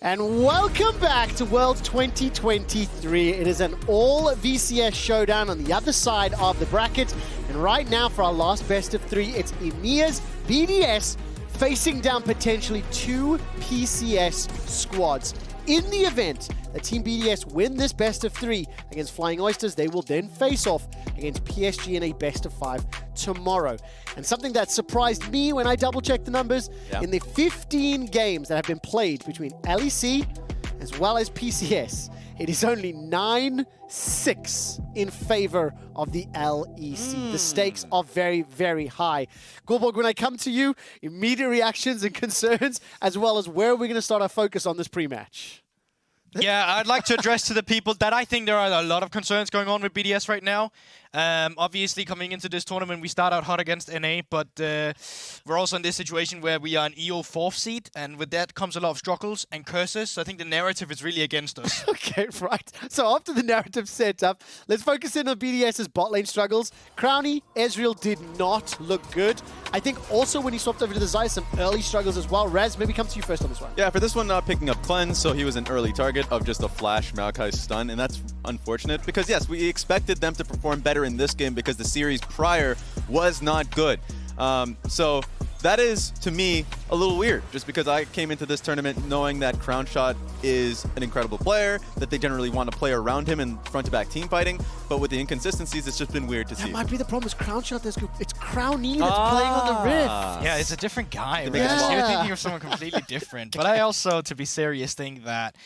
And welcome back to World 2023. It is an all VCS showdown on the other side of the bracket. And right now for our last best of three, it's EMEA's BDS facing down potentially two PCS squads. In the event that Team BDS win this best of three against Flying Oysters, they will then face off against PSG in a best of five tomorrow. And something that surprised me when I double-checked the numbers, in the 15 games that have been played between LEC as well as PCS, it is only 9-6 in favor of the LEC. The stakes are very, very high. Goldborg, when I come to you, immediate reactions and concerns, as well as where we're going to start our focus on this pre-match. Yeah, I'd like to address to the people that I think there are a lot of concerns going on with BDS right now. Obviously, coming into this tournament, we start out hot against NA, but we're also in this situation where we are an EO 4th seed, and with that comes a lot of struggles and curses. So I think the narrative is really against us. Okay, right. So after the narrative set up, let's focus in on BDS's bot lane struggles. Crownie, Ezreal did not look good. I think also when he swapped over to the Xayah, some early struggles as well. Raz, maybe come to you first on this one. Yeah, for this one, not picking up cleanse, so he was an early target of just a flash Maokai stun, and that's unfortunate because yes, we expected them to perform better in this game because the series prior was not good. So that is, to me, a little weird, just because I came into this tournament knowing that Crownshot is an incredible player, that they generally want to play around him in front-to-back team fighting, but with the inconsistencies, it's just been weird to see. That might be the problem with Crownshot. It's Crownie that's playing on the Rift. Yeah, it's a different guy. Right? Yeah. You're thinking of someone completely different. But I also, to be serious, think that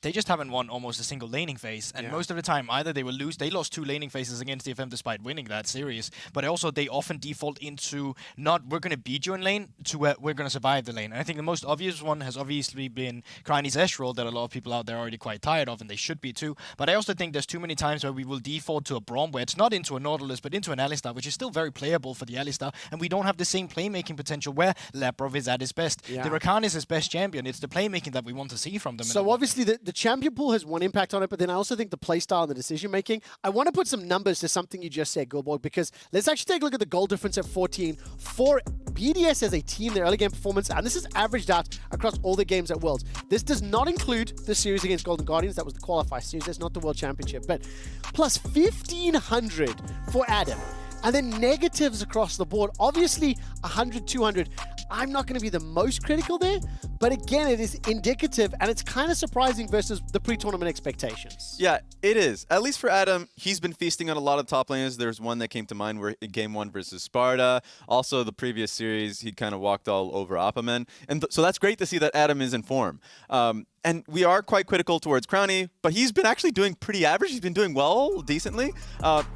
they just haven't won almost a single laning phase, and most of the time either they will lose. They lost 2 laning phases against DFM despite winning that series, but also they often default into not we're going to beat you in lane to we're going to survive the lane. And I think the most obvious one has obviously been Crownie's Ezreal that a lot of people out there are already quite tired of, and they should be too. But I also think there's too many times where we will default to a Braum where it's not into a Nautilus but into an Alistar, which is still very playable for the Alistar, and we don't have the same playmaking potential where Labrov is at his best. The Rakan is his best champion. It's the playmaking that we want to see from them. So obviously the champion pool has one impact on it, but then I also think the playstyle and the decision making. I want to put some numbers to something you just said, Goldborg, because let's actually take a look at the goal difference at 14 for BDS as a team, their early game performance, and this is averaged out across all the games at Worlds. This does not include the series against Golden Guardians. That was the qualifier series. That's not the World Championship, but plus 1,500 for Adam. And then negatives across the board. Obviously, 100, 200. I'm not going to be the most critical there, but again, it is indicative, and it's kind of surprising versus the pre-tournament expectations. Yeah, it is. At least for Adam, he's been feasting on a lot of top laners. There's one that came to mind where in Game 1 versus Sparta. Also, the previous series, he kind of walked all over Oppamen. And so that's great to see that Adam is in form. And we are quite critical towards Crownie, but he's been actually doing pretty average. He's been doing well, decently.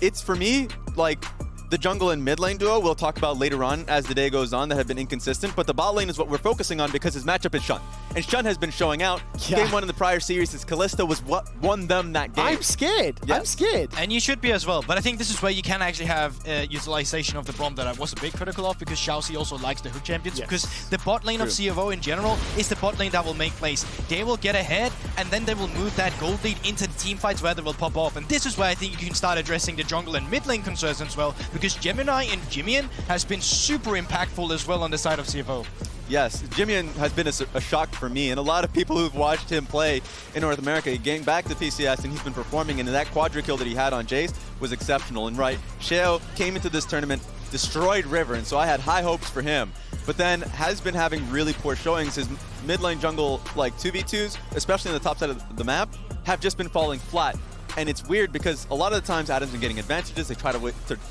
It's, for me, like the jungle and mid lane duo we'll talk about later on as the day goes on that have been inconsistent, but the bot lane is what we're focusing on because his matchup is Shunn. And Shunn has been showing out. Game 1 in the prior series, his Kalista was what won them that game. I'm scared. Yes. I'm scared. And you should be as well. But I think this is where you can actually have utilization of the Braum that I was a big critical of, because ShiauC also likes the hook champions, because the bot lane of CFO in general is the bot lane that will make plays. They will get ahead, and then they will move that gold lead into the team fights where they will pop off. And this is where I think you can start addressing the jungle and mid lane concerns as well, because Gemini and JimieN has been super impactful as well on the side of CFO. Yes, JimieN has been a shock for me, and a lot of people who've watched him play in North America, getting back to PCS, and he's been performing, and that quadra kill that he had on Jayce was exceptional. And right, Sheo came into this tournament, destroyed River, and so I had high hopes for him, but then has been having really poor showings. His mid lane jungle, like 2v2s, especially on the top side of the map, have just been falling flat. And it's weird because a lot of the times Adam's been getting advantages. They try to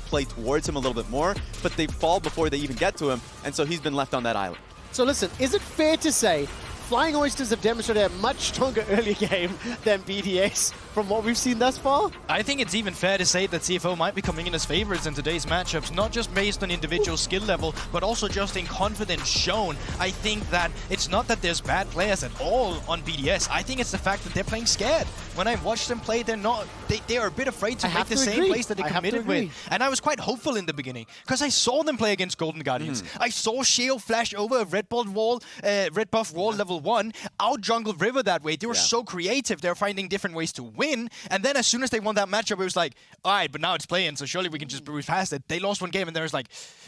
play towards him a little bit more, but they fall before they even get to him, and so he's been left on that island. So listen, is it fair to say Flying Oysters have demonstrated a much stronger early game than BDS from what we've seen thus far? I think it's even fair to say that CFO might be coming in as favorites in today's matchups, not just based on individual skill level, but also just in confidence shown. I think that it's not that there's bad players at all on BDS. I think it's the fact that they're playing scared. When I watch them play, they are a bit afraid to make the same plays that they committed with. And I was quite hopeful in the beginning, because I saw them play against Golden Guardians. I saw Sheo flash over a red buff wall level 1, out jungle River that way. They were so creative. They're finding different ways to win. win. And then as soon as they won that matchup, it was like, all right, but now it's play-in, so surely we can just breeze past it. They lost one game, and there was like,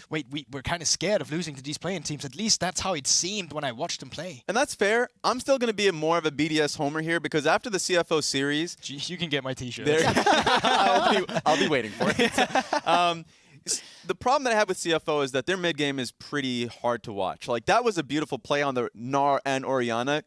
wait, we're kind of scared of losing to these play-in teams. At least that's how it seemed when I watched them play. And that's fair. I'm still going to be more of a BDS homer here because after the CFO series... You can get my t-shirt. I'll be waiting for it. The problem that I have with CFO is that their mid game is pretty hard to watch. Like, that was a beautiful play on the Gnar and Orianna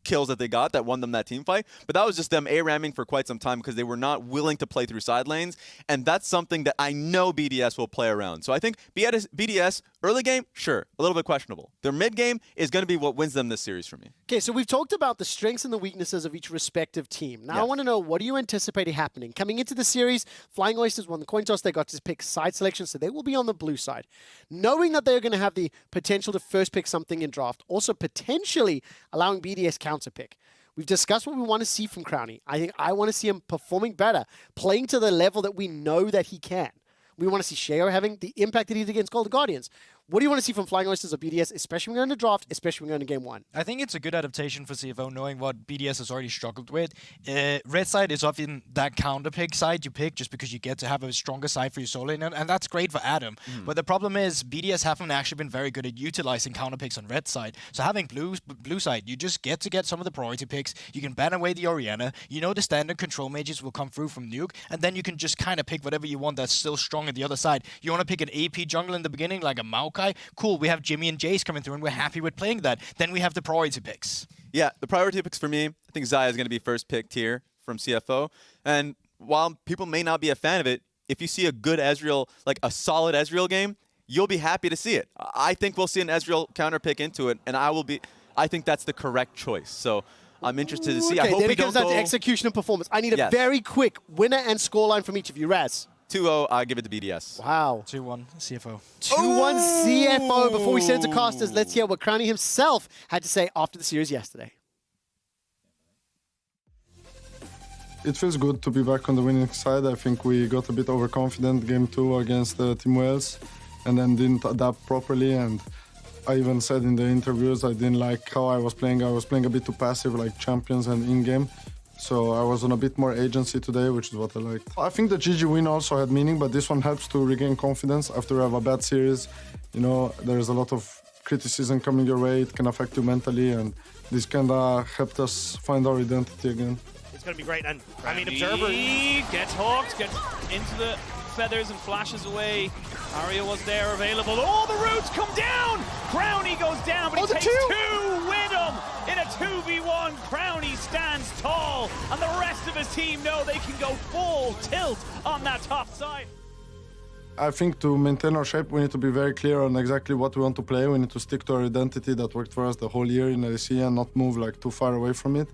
kills that they got that won them that team fight, but that was just them A-ramming for quite some time because they were not willing to play through side lanes, and that's something that I know BDS will play around. So I think BDS, early game, sure, a little bit questionable. Their mid game is going to be what wins them this series for me. Okay, so we've talked about the strengths and the weaknesses of each respective team. Now I want to know, what do you anticipate happening? Coming into the series, Flying Oysters won the coin toss. They got to pick side selection, so they will be on the blue side. Knowing that they're going to have the potential to first pick something in draft, also potentially allowing BDS counter pick. We've discussed what we want to see from Crownie. I think I want to see him performing better, playing to the level that we know that he can. We want to see Sheo having the impact that he did against Golden Guardians. What do you want to see from Flying Oysters or BDS, especially when we're in the draft, especially when we're in game one? I think it's a good adaptation for CFO, knowing what BDS has already struggled with. Red side is often that counter pick side you pick just because you get to have a stronger side for your solo lane, and that's great for Adam. But the problem is BDS haven't actually been very good at utilizing counter picks on red side. So having blue side, you just get to get some of the priority picks. You can ban away the Orianna. You know the standard control mages will come through from Nuke, and then you can just kind of pick whatever you want that's still strong at the other side. You want to pick an AP jungle in the beginning, like a Maokai? Cool, we have JimieN and Jayce coming through, and we're happy with playing that. Then we have the priority picks. Yeah, the priority picks for me, I think Xayah is going to be first picked here from CFO. And while people may not be a fan of it, if you see a good Ezreal, like a solid Ezreal game, you'll be happy to see it. I think we'll see an Ezreal counter pick into it, and I think that's the correct choice. So I'm interested to see. Okay, I hope then we it comes don't down go... to execution and performance. I need a very quick winner and scoreline from each of you. Raz. 2-0, I give it to BDS. Wow. 2-1 CFO. 2-1 CFO. Before we send it to casters, let's hear what Crownie himself had to say after the series yesterday. It feels good to be back on the winning side. I think we got a bit overconfident game 2 against Team Wales and then didn't adapt properly. And I even said in the interviews I didn't like how I was playing. I was playing a bit too passive like champions and in-game. So I was on a bit more agency today, which is what I liked. I think the GG win also had meaning, but this one helps to regain confidence after you have a bad series. You know, there's a lot of criticism coming your way. It can affect you mentally, and this kind of helped us find our identity again. It's going to be great, and I mean, Observer gets hooked, gets into the feathers and flashes away. Aria was there available. Oh, the roots come down! Crownie goes down, but he takes two with him in a 2v1. Crownie stands tall, and the rest of his team know they can go full tilt on that top side. I think to maintain our shape, we need to be very clear on exactly what we want to play. We need to stick to our identity that worked for us the whole year in LEC and not move like too far away from it.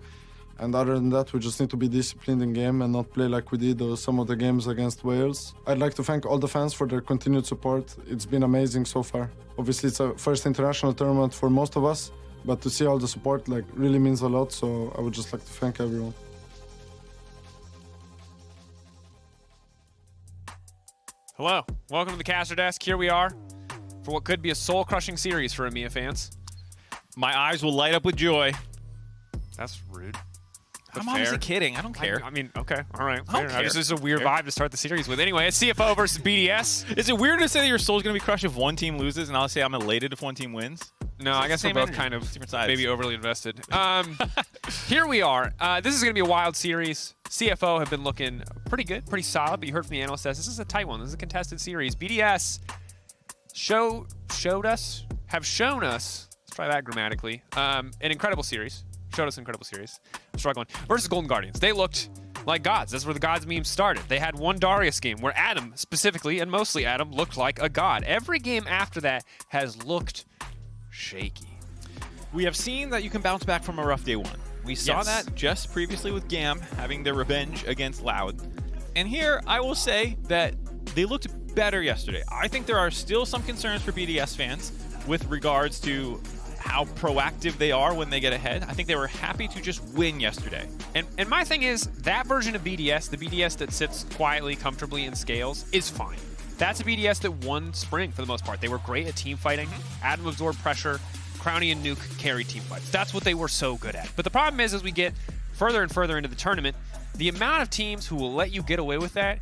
And other than that, we just need to be disciplined in game and not play like we did some of the games against Wales. I'd like to thank all the fans for their continued support. It's been amazing so far. Obviously, it's a first international tournament for most of us, but to see all the support like really means a lot. So I would just like to thank everyone. Hello, welcome to the Caster Desk. Here we are for what could be a soul-crushing series for EMEA fans. My eyes will light up with joy. That's rude. I'm honestly kidding. I don't care. I mean, okay, all right. I don't care. This is a weird vibe to start the series with. Anyway, it's CFO versus BDS. Is it weird to say that your soul's going to be crushed if one team loses, and I'll say I'm elated if one team wins? No, I guess we're both kind of different sides. Maybe overly invested. Here we are. This is going to be a wild series. CFO have been looking pretty good, pretty solid, but you heard from the analyst says this is a tight one. This is a contested series. BDS have shown us, let's try that grammatically, an incredible series. Showed us an incredible series. I'm struggling. Versus Golden Guardians. They looked like gods. That's where the gods meme started. They had one Darius game where Adam, specifically, and mostly Adam, looked like a god. Every game after that has looked shaky. We have seen that you can bounce back from a rough day one. We saw that just previously with Gam having their revenge against Loud. And here, I will say that they looked better yesterday. I think there are still some concerns for BDS fans with regards to how proactive they are when they get ahead. I think they were happy to just win yesterday. And my thing is, that version of BDS, the BDS that sits quietly, comfortably in scales, is fine. That's a BDS that won Spring for the most part. They were great at team fighting. Adam absorbed pressure. Crownie and Nuke carried team fights. That's what they were so good at. But the problem is, as we get further and further into the tournament, the amount of teams who will let you get away with that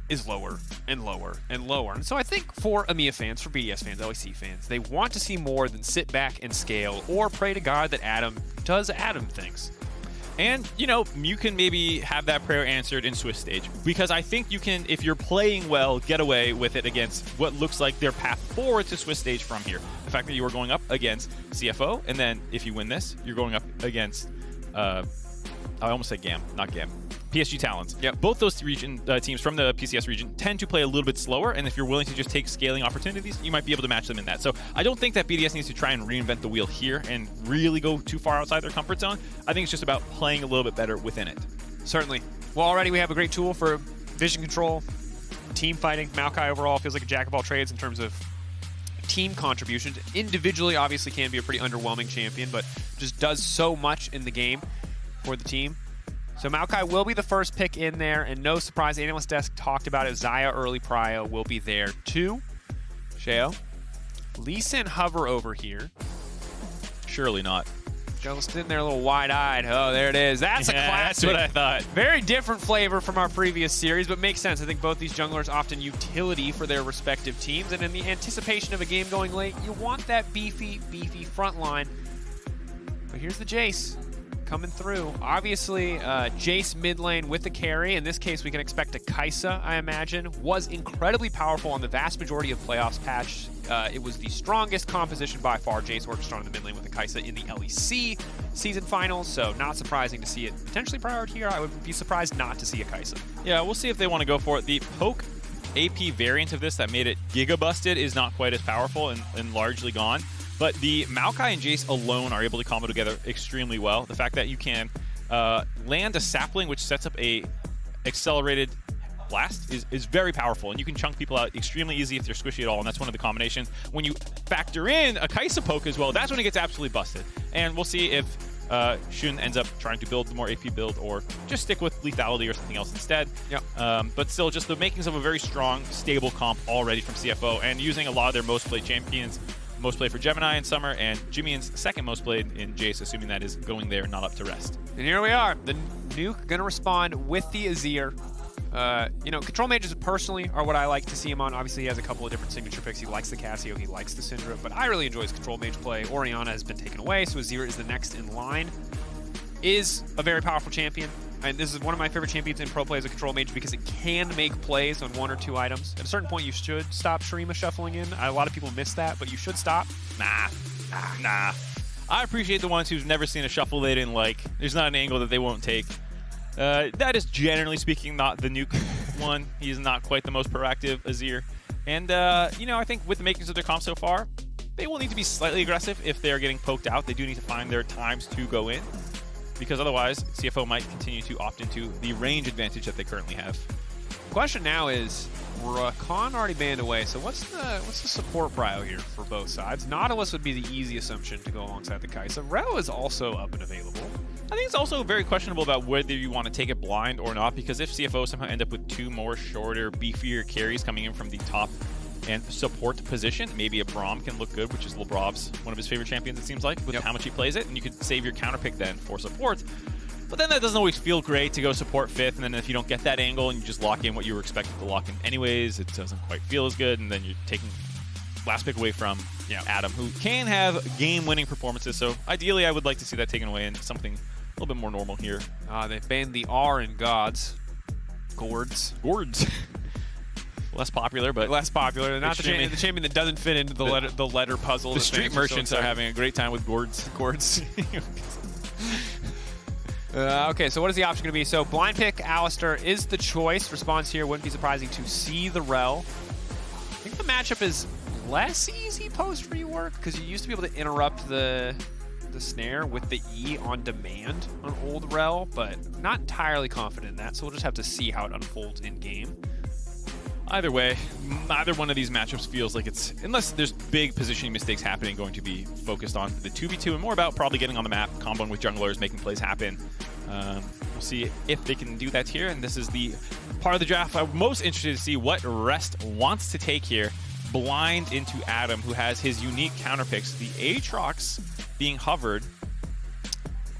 is lower and lower and lower. And so I think for EMEA fans, for BDS fans, LEC fans, they want to see more than sit back and scale or pray to God that Adam does Adam things. And, you know, you can maybe have that prayer answered in Swiss stage. Because I think you can, if you're playing well, get away with it against what looks like their path forward to Swiss stage from here. The fact that you are going up against CFO, and then if you win this, you're going up against, I almost said GAM, not GAM. PSG Talons. Yep. Both those teams from the PCS region tend to play a little bit slower, and if you're willing to just take scaling opportunities, you might be able to match them in that. So I don't think that BDS needs to try and reinvent the wheel here and really go too far outside their comfort zone. I think it's just about playing a little bit better within it. Certainly. Well, already we have a great tool for vision control, team fighting. Maokai overall feels like a jack of all trades in terms of team contributions. Individually, obviously can be a pretty underwhelming champion, but just does so much in the game for the team. So Maokai will be the first pick in there, and no surprise, the analyst desk talked about it. Xayah early prio will be there too. Sheo. Lee Sin hover over here. Surely not. Just sitting there a little wide-eyed. Oh, there it is. That's a classic. That's what I thought. Very different flavor from our previous series, but makes sense. I think both these junglers often utility for their respective teams, and in the anticipation of a game going late, you want that beefy front line. But here's the Jayce coming through. Obviously, Jayce mid lane with the carry. In this case, we can expect a Xayah, I imagine. Was incredibly powerful on the vast majority of playoffs patch. It was the strongest composition by far. Jayce orchestrated on the mid lane with the Xayah in the LEC season finals, so not surprising to see it potentially prior here. I would be surprised not to see a Xayah. Yeah, we'll see if they want to go for it. The poke AP variant of this that made it giga busted is not quite as powerful and largely gone. But the Maokai and Jayce alone are able to combo together extremely well. The fact that you can land a sapling, which sets up a accelerated blast, is very powerful. And you can chunk people out extremely easy if they're squishy at all, and that's one of the combinations. When you factor in a Xayah poke as well, that's when it gets absolutely busted. And we'll see if Shunn ends up trying to build the more AP build or just stick with lethality or something else instead. Yep. But still, just the makings of a very strong, stable comp already from CFO, and using a lot of their most played champions. Most played for Gemini in summer, and JimieN's second most played in Jayce, assuming that is going there, not up to rest. And here we are. The nuke gonna respond with the Azir. You know, control mages personally are what I like to see him on. Obviously, he has a couple of different signature picks. He likes the Cassio, he likes the Syndra, but I really enjoy his control mage play. Orianna has been taken away, so Azir is the next in line. Is a very powerful champion. And this is one of my favorite champions in pro play as a control mage because it can make plays on one or two items. At a certain point, you should stop Shurima shuffling in. A lot of people miss that, but you should stop. Nah. I appreciate the ones who've never seen a shuffle they didn't like. There's not an angle that they won't take. That is generally speaking not the nuke one. He is not quite the most proactive Azir. And, you know, I think with the makings of their comp so far, they will need to be slightly aggressive if they are getting poked out. They do need to find their times to go in, because otherwise CFO might continue to opt into the range advantage that they currently have. The question now is, Rakan already banned away, so what's the support prio here for both sides? Nautilus would be the easy assumption to go alongside the Xayah. Rell is also up and available. I think it's also very questionable about whether you want to take it blind or not, because if CFO somehow end up with two more shorter, beefier carries coming in from the top and support position, maybe a Braum can look good, which is Labrov's one of his favorite champions, it seems like, with how much he plays it, and you could save your counter pick then for support. But then that doesn't always feel great to go support 5th, and then if you don't get that angle and you just lock in what you were expected to lock in anyways, it doesn't quite feel as good, and then you're taking last pick away from Adam, who can have game-winning performances, so ideally I would like to see that taken away and something a little bit more normal here. They've banned the R in Gods. Gourds. Less popular, but less popular. Not the champion that doesn't fit into the letter puzzle. The street merchants are having a great time with gourds. Okay, so what is the option going to be? So blind pick Alistar is the choice. Response here wouldn't be surprising to see the Rell. I think the matchup is less easy post rework because you used to be able to interrupt the snare with the E on demand on old Rell, but not entirely confident in that. So we'll just have to see how it unfolds in game. Either way, neither one of these matchups feels like it's, unless there's big positioning mistakes happening, going to be focused on the 2v2 and more about probably getting on the map, comboing with junglers, making plays happen. We'll see if they can do that here, and this is the part of the draft I'm most interested to see what Rest wants to take here. Blind into Adam, who has his unique counter picks. The Aatrox being hovered.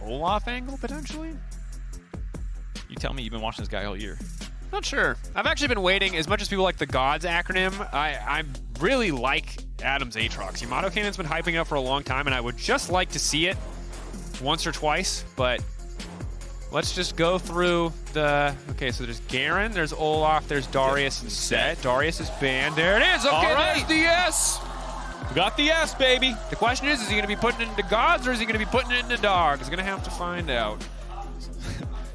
Olaf angle, potentially? You tell me, you've been watching this guy all year. Not sure. I've actually been waiting. As much as people like the Gods acronym, I really like Adam's Aatrox. Yamato Cannon's been hyping up for a long time, and I would just like to see it once or twice, but let's just go through the... Okay, so there's Garen, there's Olaf, there's Darius, and Sett. Darius is banned. There it is! Okay, All right. there's the S! We got the S, baby! The question is he going to be putting it into Gods, or is he going to be putting it into Dogs? Going to have to find out.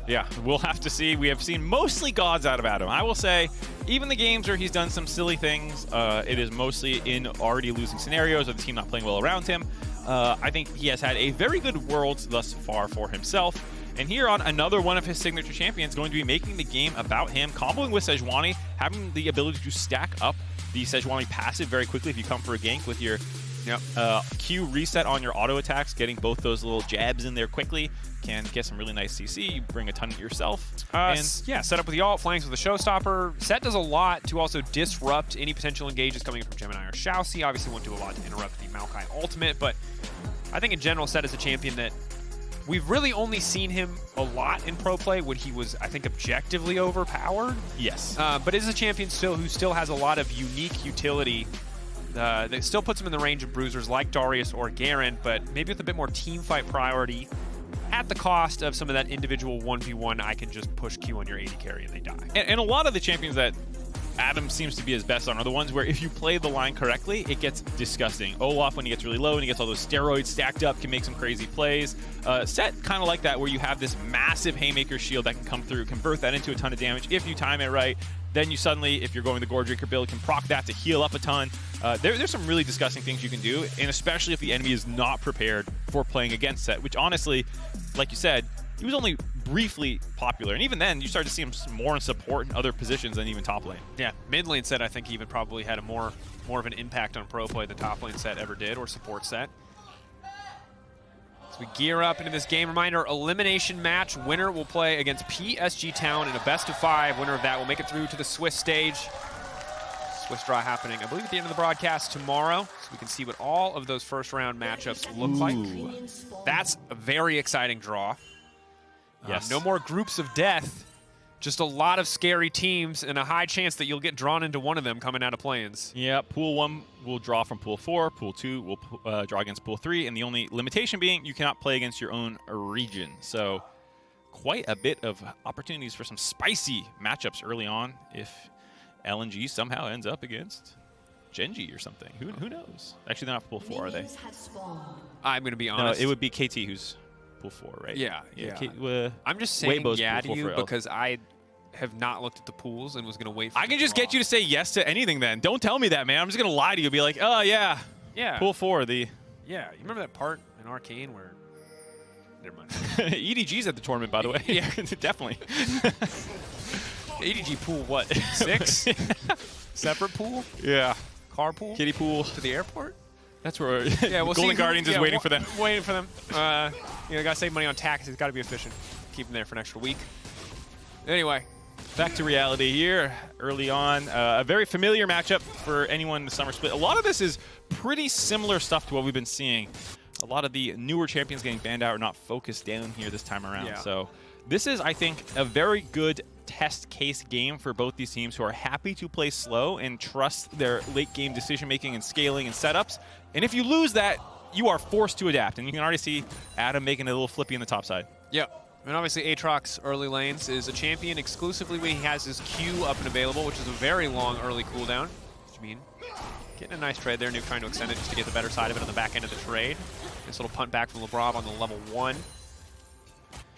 Yeah, we'll have to see. We have seen mostly Gods out of Adam. I will say, even the games where he's done some silly things, it is mostly in already losing scenarios or the team not playing well around him. I think he has had a very good Worlds thus far for himself. And here on another one of his signature champions, going to be making the game about him, comboing with Sejuani, having the ability to stack up the Sejuani passive very quickly if you come for a gank with your Q reset on your auto attacks, getting both those little jabs in there quickly. Can get some really nice CC, you bring a ton yourself. And yeah, set up with the ult, flanks with a showstopper. Sett does a lot to also disrupt any potential engages coming from Gemini or ShiauC. Obviously won't do a lot to interrupt the Maokai ultimate, but I think in general Sett is a champion that we've really only seen him a lot in pro play when he was, I think, objectively overpowered. Yes. But is a champion who still has a lot of unique utility that still puts him in the range of bruisers like Darius or Garen, but maybe with a bit more team fight priority at the cost of some of that individual 1v1, I can just push Q on your AD carry and they die. And a lot of the champions that Adam seems to be his best on are the ones where if you play the line correctly, it gets disgusting. Olaf, when he gets really low and he gets all those steroids stacked up, can make some crazy plays. Sett, kind of like that, where you have this massive Haymaker shield that can come through, convert that into a ton of damage if you time it right. Then you suddenly, if you're going the Gore Drinker build, can proc that to heal up a ton. There's some really disgusting things you can do, and especially if the enemy is not prepared for playing against Sett, which honestly, like you said, he was only briefly popular. And even then, you start to see him more in support in other positions than even top lane. Yeah, mid lane Sett, I think, even probably had a more of an impact on pro play than top lane Sett ever did, or support Sett. As we gear up into this game, reminder, elimination match. Winner will play against PSG Town in a best of 5. Winner of that will make it through to the Swiss stage. Swiss draw happening, I believe, at the end of the broadcast tomorrow, so we can see what all of those first round matchups look like. That's a very exciting draw. Yes. No more groups of death, just a lot of scary teams and a high chance that you'll get drawn into one of them coming out of play-ins. Yeah, Pool 1 will draw from Pool 4, Pool 2 will draw against Pool 3, and the only limitation being you cannot play against your own region. So quite a bit of opportunities for some spicy matchups early on if LNG somehow ends up against Genji or something. Who knows? Actually, they're not Pool 4, are they? I'm going to be honest. No, it would be KT who's Pool 4, right? Yeah. I'm just saying Weibo's yeah Pool to 4 you for because I have not looked at the pools and was going to wait for I can just get you to say yes to anything then. Don't tell me that, man. I'm just going to lie to you. Be like, oh, yeah. Yeah. Pool 4, the... Yeah. You remember that part in Arcane where... Never mind. EDG's at the tournament, by the way. Yeah, definitely. ADG pool, what? 6? Separate pool? Yeah. Carpool? Kiddie pool. To the airport? That's where we'll Golden Guardians is waiting for them. Waiting for them. Gotta save money on taxes. Gotta be efficient. Keep them there for an extra week. Anyway. Back to reality here early on. A very familiar matchup for anyone in the summer split. A lot of this is pretty similar stuff to what we've been seeing. A lot of the newer champions getting banned out are not focused down here this time around. Yeah. So this is, I think, a very good test case game for both these teams who are happy to play slow and trust their late game decision making and scaling and setups. And if you lose that, you are forced to adapt. And you can already see Adam making a little flippy in the top side. Yeah. And obviously Aatrox early lanes is a champion exclusively when he has his Q up and available, which is a very long early cooldown. JimieN getting a nice trade there. Nuke trying to extend it just to get the better side of it on the back end of the trade. Nice little punt back from Labrov on the level 1.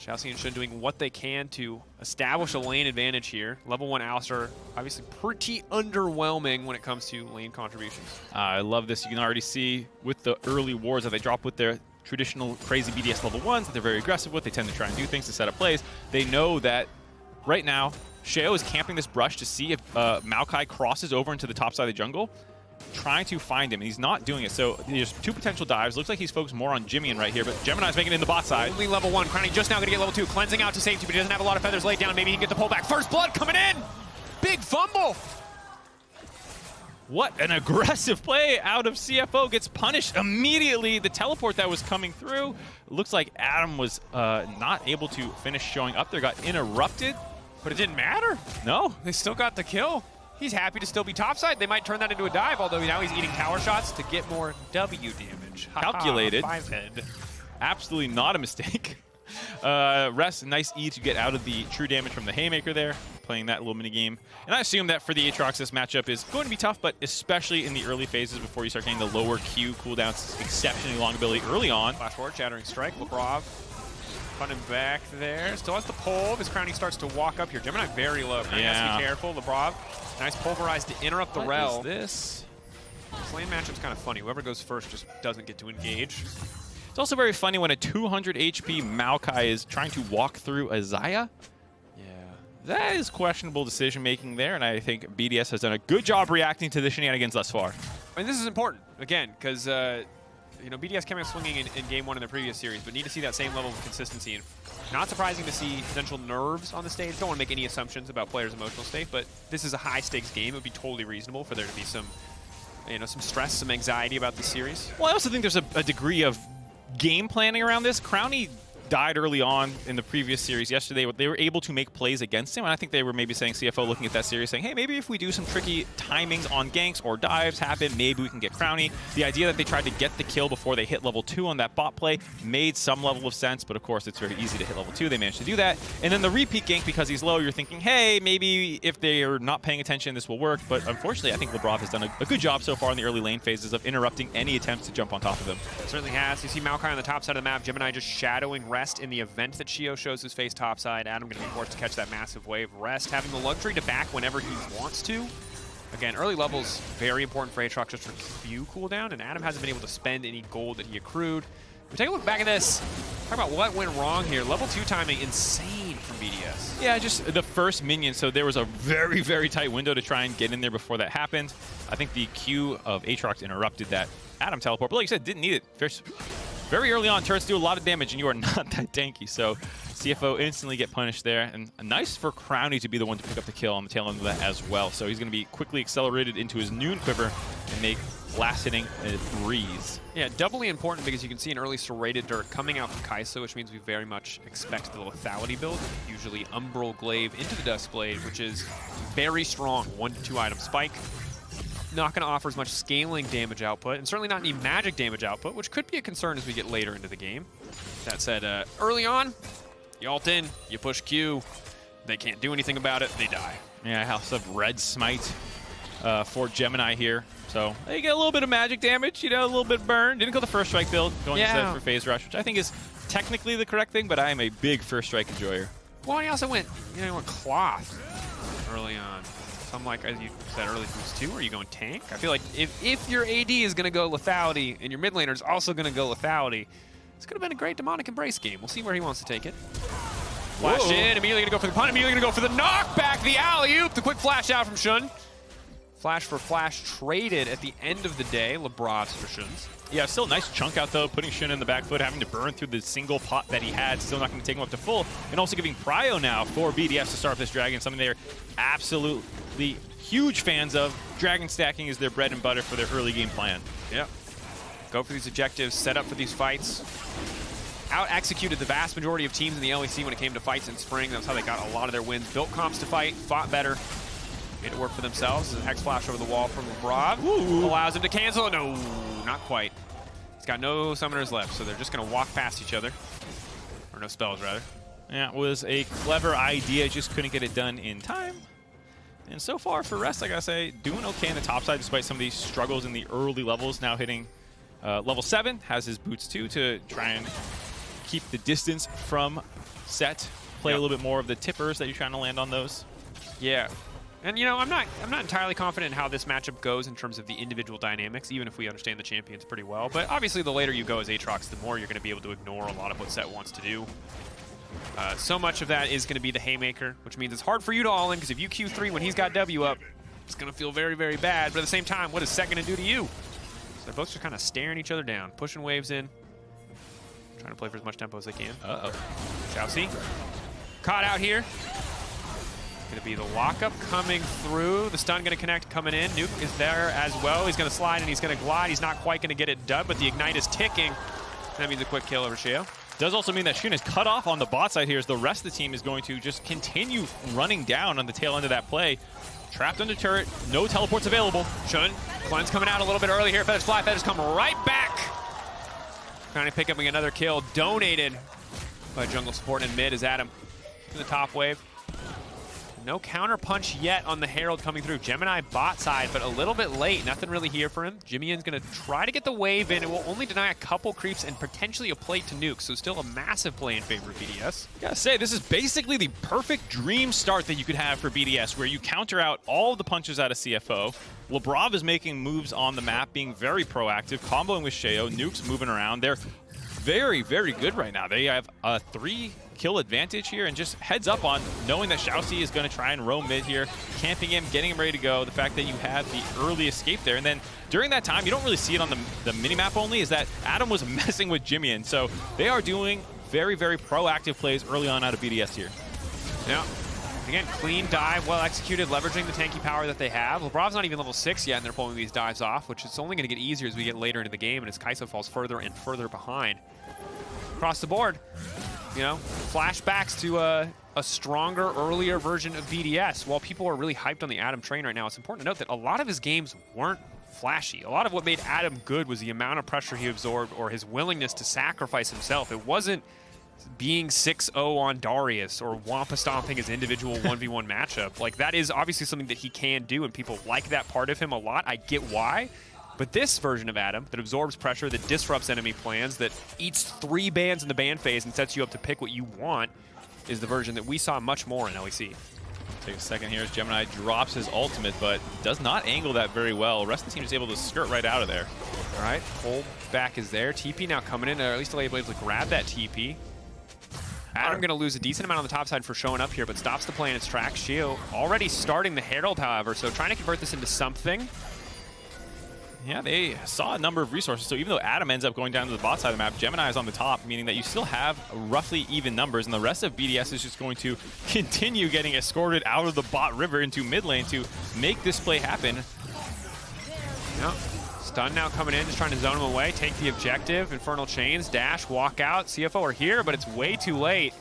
ShiauC and Shunn doing what they can to establish a lane advantage here. Level 1 Alistar, obviously pretty underwhelming when it comes to lane contributions. I love this. You can already see with the early wards that they drop with their traditional crazy BDS level 1s that they're very aggressive with. They tend to try and do things to set up plays. They know that right now, Sheo is camping this brush to see if Maokai crosses over into the top side of the jungle, trying to find him, and he's not doing it. So there's 2 potential dives. Looks like he's focused more on JimieN right here, but Gemini's making it in the bot side. Only level 1. Crownie just now going to get level 2. Cleansing out to safety, but he doesn't have a lot of feathers laid down. Maybe he can get the pullback. First blood coming in! Big fumble! What an aggressive play out of CFO, gets punished immediately. The teleport that was coming through, looks like Adam was not able to finish showing up there, got interrupted, But it didn't matter. No. They still got the kill. He's happy to still be topside. They might turn that into a dive, although now he's eating tower shots to get more W damage. Calculated. Five-head. Absolutely not a mistake. Rest, nice E to get out of the true damage from the Haymaker there, playing that little mini game. And I assume that for the Aatrox, this matchup is going to be tough, but especially in the early phases before you start getting the lower Q cooldowns, exceptionally long ability early on. Flash forward, Shattering Strike, Labrov. Put him back there. Still has the pull. His Crownie starts to walk up here. Gemini very low. Crownie has to be careful. Labrov, nice pulverize to interrupt the Rell. What is this? This lane matchup's kind of funny. Whoever goes first just doesn't get to engage. It's also very funny when a 200 HP Maokai is trying to walk through a Xayah. Yeah, that is questionable decision making there, and I think BDS has done a good job reacting to the shenanigans thus far. I mean, this is important, again, because you know, BDS came out swinging in game one in the previous series, but need to see that same level of consistency. And not surprising to see potential nerves on the stage. Don't want to make any assumptions about players' emotional state, but this is a high-stakes game. It would be totally reasonable for there to be some, you know, some stress, some anxiety about this series. Well, I also think there's a degree of game planning around this. Crownie died early on in the previous series yesterday. They were able to make plays against him, and I think they were maybe saying, CFO looking at that series saying, hey, maybe if we do some tricky timings on ganks or dives happen, maybe we can get Crownie. The idea that they tried to get the kill before they hit level 2 on that bot play made some level of sense, but of course it's very easy to hit level 2. They managed to do that. And then the repeat gank, because he's low, you're thinking, hey, maybe if they are not paying attention, this will work. But unfortunately, I think Labrov has done a good job so far in the early lane phases of interrupting any attempts to jump on top of him. Certainly has. You see Maokai on the top side of the map, Gemini just shadowing Rest in the event that Sheo shows his face topside. Adam going to be forced to catch that massive wave. Rest having the luxury to back whenever he wants to. Again, early levels, very important for Aatrox just for Q cooldown, and Adam hasn't been able to spend any gold that he accrued. We take a look back at this. Talk about what went wrong here. Level 2 timing, insane from BDS. Yeah, just the first minion, so there was a very, very tight window to try and get in there before that happened. I think the Q of Aatrox interrupted that Adam teleport, but like you said, didn't need it. Very early on, turrets do a lot of damage, and you are not that tanky, so CFO instantly get punished there. And nice for Crownie to be the one to pick up the kill on the tail end of that as well. So he's going to be quickly accelerated into his Noon Quiver and make last hitting a breeze. Yeah, doubly important because you can see an early serrated dirt coming out from Kaisa, which means we very much expect the lethality build. Usually Umbral Glaive into the Duskblade, which is very strong. 1 to 2 item spike. Not going to offer as much scaling damage output, and certainly not any magic damage output, which could be a concern as we get later into the game. That said, early on, you ult in, you push Q, they can't do anything about it, they die. Yeah, I also have Red Smite for Gemini here. So they get a little bit of magic damage, you know, a little bit burn. Didn't go the first strike build, going instead for Phase Rush, which I think is technically the correct thing, but I am a big first strike enjoyer. Well, he also went, you know, he went Cloth early on. So I'm like, as you said, early boost 2, are you going tank? I feel like if your AD is going to go lethality and your mid laner is also going to go lethality, this could have been a great Demonic Embrace game. We'll see where he wants to take it. Flash in, immediately going to go for the punt, immediately going to go for the knockback, the alley-oop, the quick flash out from Shunn. Flash for flash traded at the end of the day, Labrov's for Shunn's. Yeah, still a nice chunk out though, putting Shunn in the back foot, having to burn through the single pot that he had, still not going to take him up to full, and also giving Prio now for BDS to start this Dragon, something they're absolutely huge fans of. Dragon stacking is their bread and butter for their early game plan. Yeah. Go for these objectives, set up for these fights. Out-executed the vast majority of teams in the LEC when it came to fights in spring. That's how they got a lot of their wins. Built comps to fight, fought better. Made it work for themselves. There's a Hex Flash over the wall from Labrov. Allows him to cancel. No, not quite. He's got no summoners left, so they're just going to walk past each other. Or no spells, rather. Yeah, it was a clever idea, just couldn't get it done in time. And so far for Rest, I gotta say, doing okay in the top side despite some of these struggles in the early levels. Now hitting level 7, has his boots too to try and keep the distance from Sett. Play a little bit more of the tippers that you're trying to land on those. Yeah. And, you know, I'm not entirely confident in how this matchup goes in terms of the individual dynamics, even if we understand the champions pretty well. But obviously, the later you go as Aatrox, the more you're going to be able to ignore a lot of what Sett wants to do. So much of that is going to be the Haymaker, which means it's hard for you to all in, because if you Q3 when he's got W up, it's going to feel very, very bad. But at the same time, what is Sett going to do to you? So they're both just kind of staring each other down, pushing waves in, trying to play for as much tempo as they can. Uh-oh. ShiauC. Caught out here. Gonna be the walk-up coming through. The stun gonna connect coming in. Nuke is there as well. He's gonna slide and he's gonna glide. He's not quite gonna get it done, but the ignite is ticking. That means a quick kill over Sheo. Does also mean that Shunn is cut off on the bot side here, as the rest of the team is going to just continue running down on the tail end of that play. Trapped under turret, no teleports available. Shunn, Cleanse coming out a little bit early here. Feathers fly, Feathers come right back. Trying to pick up another kill, donated by jungle support in mid as Adam to the top wave. No counter punch yet on the Herald coming through. Gemini bot side, but a little bit late. Nothing really here for him. JimieN's going to try to get the wave in. It will only deny a couple creeps and potentially a plate to nuke, so still a massive play in favor of BDS. Gotta say, this is basically the perfect dream start that you could have for BDS, where you counter out all of the punches out of CFO. Labrov is making moves on the map, being very proactive, comboing with Sheo. Nuke's moving around. They're very, very good right now. They have a 3-kill advantage here, and just heads up on knowing that ShiauC is going to try and roam mid here, camping him, getting him ready to go. The fact that you have the early escape there, and then during that time, you don't really see it on the mini-map only, is that Adam was messing with JimieN. So they are doing very, very proactive plays early on out of BDS here. Yeah. Again, clean dive, well executed, leveraging the tanky power that they have. Labrov's not even level 6 yet, and they're pulling these dives off, which is only going to get easier as we get later into the game, and as Xayah falls further and further behind. Across the board, you know, flashbacks to a stronger, earlier version of BDS. While people are really hyped on the Adam train right now, it's important to note that a lot of his games weren't flashy. A lot of what made Adam good was the amount of pressure he absorbed or his willingness to sacrifice himself. It wasn't being 6-0 on Darius or Wampa stomping his individual 1v1 matchup. Like, that is obviously something that he can do, and people like that part of him a lot. I get why. But this version of Adam that absorbs pressure, that disrupts enemy plans, that eats 3 bans in the ban phase and sets you up to pick what you want, is the version that we saw much more in LEC. Take a second here as Gemini drops his ultimate, but does not angle that very well. The rest of the team is able to skirt right out of there. All right, hold back is there. TP now coming in, or at least able to grab that TP. Adam going to lose a decent amount on the top side for showing up here, but stops the play in its tracks. Sheo already starting the Herald, however, so trying to convert this into something. Yeah, they saw a number of resources, so even though Adam ends up going down to the bot side of the map, Gemini is on the top, meaning that you still have roughly even numbers, and the rest of BDS is just going to continue getting escorted out of the bot river into mid lane to make this play happen. Yeah. Stun now coming in, just trying to zone him away, take the objective. Infernal Chains, dash, walk out. CFO are here, but it's way too late.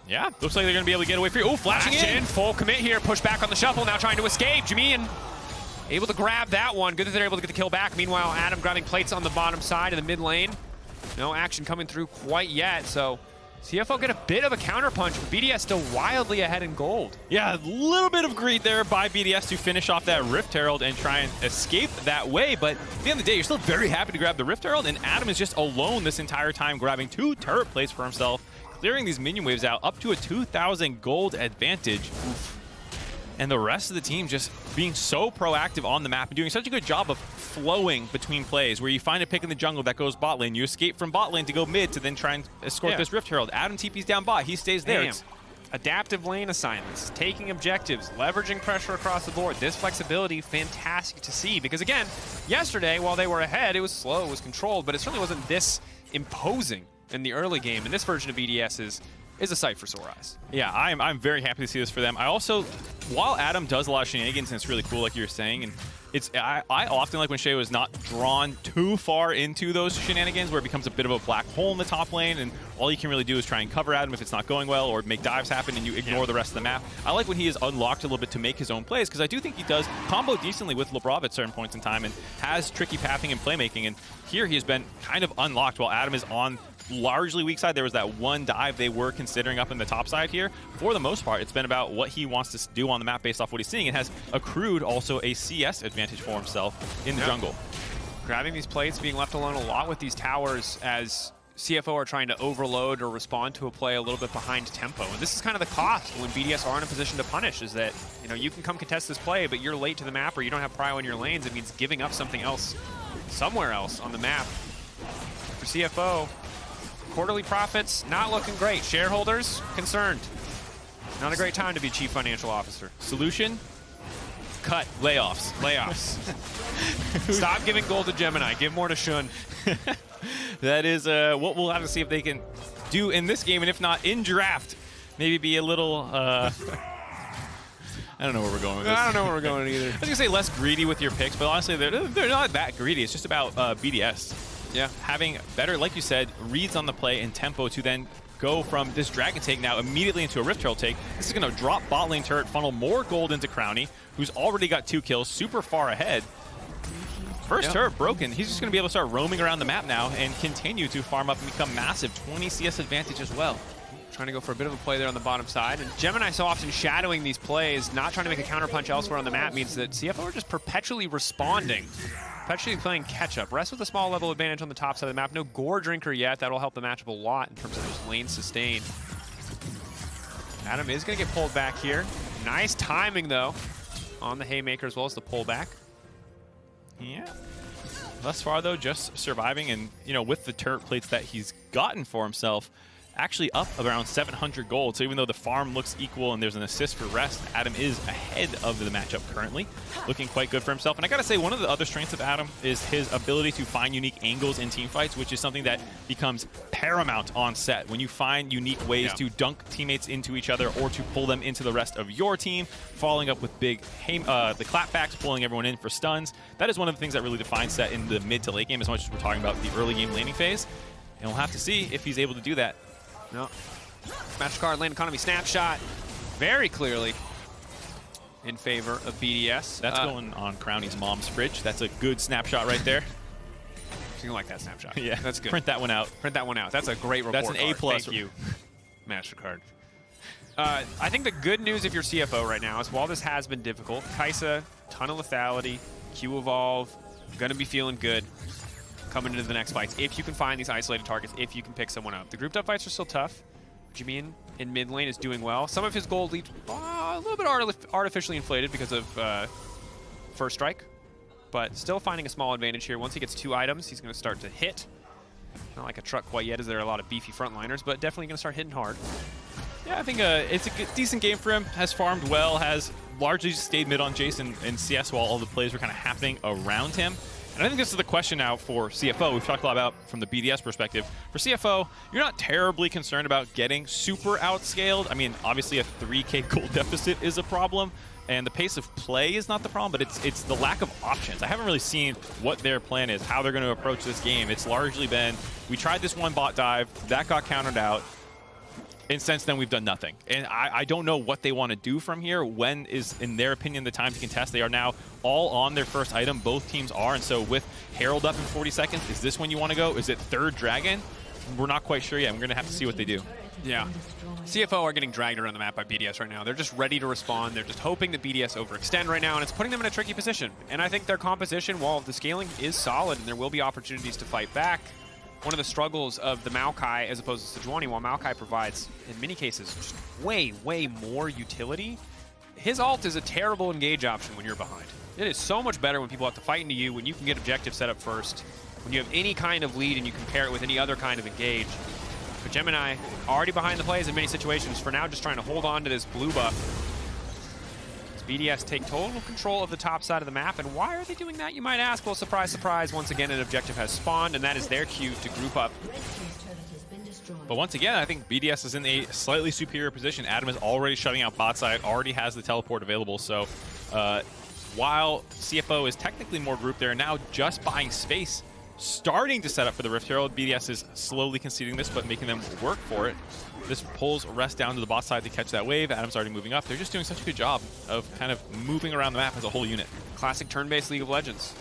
Yeah, looks like they're going to be able to get away free. Oh, flashing in. Full commit here, push back on the shuffle, now trying to escape. JimieN able to grab that one. Good that they're able to get the kill back. Meanwhile, Adam grabbing plates on the bottom side in the mid lane. No action coming through quite yet, so CFO get a bit of a counter punch, but BDS still wildly ahead in gold. Yeah, a little bit of greed there by BDS to finish off that Rift Herald and try and escape that way, but at the end of the day, you're still very happy to grab the Rift Herald, and Adam is just alone this entire time, grabbing 2 turret plates for himself, clearing these minion waves out, up to a 2,000 gold advantage. Oof. And the rest of the team just being so proactive on the map and doing such a good job of flowing between plays, where you find a pick in the jungle that goes bot lane, you escape from bot lane to go mid to then try and escort this Rift Herald. Adam TP's down bot, he stays there. Adaptive lane assignments, taking objectives, leveraging pressure across the board. This flexibility, fantastic to see, because again, yesterday, while they were ahead, it was slow, it was controlled, but it certainly wasn't this imposing in the early game, and this version of BDS is a sight for sore eyes. Yeah, I'm very happy to see this for them. I also, while Adam does a lot of shenanigans, and it's really cool like you were saying, and I often like when Sheo is not drawn too far into those shenanigans where it becomes a bit of a black hole in the top lane and all you can really do is try and cover Adam if it's not going well, or make dives happen and you ignore the rest of the map. I like when he is unlocked a little bit to make his own plays, because I do think he does combo decently with Labrov at certain points in time and has tricky pathing and playmaking, and here he has been kind of unlocked while Adam is on largely weak side. There was that one dive they were considering up in the top side here. For the most part, it's been about what he wants to do on the map based off what he's seeing, and has accrued also a CS advantage for himself in the jungle. Grabbing these plates, being left alone a lot with these towers as CFO are trying to overload or respond to a play a little bit behind tempo. And this is kind of the cost when BDS are in a position to punish, is that, you know, you can come contest this play, but you're late to the map or you don't have prio in your lanes. It means giving up something else somewhere else on the map. For CFO, quarterly profits not looking great. Shareholders concerned. Not a great time to be chief financial officer. Solution? Cut. Layoffs. Layoffs. Stop giving gold to Gemini. Give more to Shunn. That is what we'll have to see if they can do in this game, and if not, in draft. maybe be a little, I don't know where we're going with this. I don't know where we're going either. I was going to say less greedy with your picks, but honestly, they're not that greedy. It's just about BDS. Yeah. Having better, like you said, reads on the play and tempo to then go from this Dragon take now immediately into a Rift Herald take. This is going to drop bot lane turret, funnel more gold into Crownie, who's already got 2 kills, super far ahead. First turret broken. He's just going to be able to start roaming around the map now and continue to farm up and become massive. 20 CS advantage as well. Trying to go for a bit of a play there on the bottom side. And Gemini so often shadowing these plays, not trying to make a counterpunch elsewhere on the map, means that CFO are just perpetually responding. Perpetually playing catch-up. Rest with a small level advantage on the top side of the map. No Gore Drinker yet. That'll help the matchup a lot in terms of just lane sustain. Adam is going to get pulled back here. Nice timing, though, on the Haymaker as well as the pullback. Yeah. Thus far, though, just surviving and, you know, with the turret plates that he's gotten for himself, actually up around 700 gold. So even though the farm looks equal and there's an assist for Rest, Adam is ahead of the matchup currently, looking quite good for himself. And I gotta say, one of the other strengths of Adam is his ability to find unique angles in teamfights, which is something that becomes paramount on Sett. When you find unique ways to dunk teammates into each other or to pull them into the rest of your team, following up with big the clapbacks, pulling everyone in for stuns. That is one of the things that really defines Sett in the mid to late game, as much as we're talking about the early game laning phase. And we'll have to see if he's able to do that. No. MasterCard lane economy snapshot very clearly in favor of BDS. That's going on Crownie's mom's fridge. That's a good snapshot right there. She's gonna like that snapshot. Yeah, that's good. Print that one out. Print that one out. That's a great report. That's an A+. Thank you, MasterCard. I think the good news if you're CFO right now is while this has been difficult, Xayah, ton of lethality, Q evolve, gonna be feeling good coming into the next fights. If you can find these isolated targets, if you can pick someone up. The grouped up fights are still tough. JimieN in mid lane is doing well. Some of his gold lead a little bit artificially inflated because of first strike, but still finding a small advantage here. Once he gets 2 items, he's going to start to hit. Not like a truck quite yet, as there are a lot of beefy frontliners, but definitely going to start hitting hard. Yeah, I think it's a decent game for him. Has farmed well, has largely stayed mid on Jayce and CS while all the plays were kind of happening around him. And I think this is the question now for CFO. We've talked a lot about from the BDS perspective. For CFO, you're not terribly concerned about getting super outscaled. I mean, obviously a 3K gold deficit is a problem, and the pace of play is not the problem, but it's the lack of options. I haven't really seen what their plan is, how they're going to approach this game. It's largely been, we tried this one bot dive, that got countered out, and since then we've done nothing. And I don't know what they want to do from here. When is, in their opinion, the time to contest? They are now all on their first item. Both teams are. And so with Herald up in 40 seconds, is this when you want to go? Is it 3rd Dragon? We're not quite sure yet. We're going to have to see what they do. Yeah. CFO are getting dragged around the map by BDS right now. They're just ready to respond. They're just hoping that BDS overextend right now, and it's putting them in a tricky position. And I think their composition, while the scaling is solid and there will be opportunities to fight back, one of the struggles of the Maokai as opposed to Sejuani, while Maokai provides, in many cases, just way, way more utility, his ult is a terrible engage option when you're behind. It is so much better when people have to fight into you, when you can get objective set up first, when you have any kind of lead and you compare it with any other kind of engage. But Gemini, already behind the plays in many situations, for now just trying to hold on to this blue buff. BDS take total control of the top side of the map, and why are they doing that, you might ask? Well, surprise, surprise, once again an objective has spawned, and that is their cue to group up. But once again, I think BDS is in a slightly superior position. Adam is already shutting out bot side, already has the teleport available, so while CFO is technically more grouped, they're now just buying space, starting to set up for the Rift Herald. BDS is slowly conceding this, but making them work for it. This pulls Rest down to the bot side to catch that wave. Adam's already moving up. They're just doing such a good job of kind of moving around the map as a whole unit. Classic turn-based League of Legends.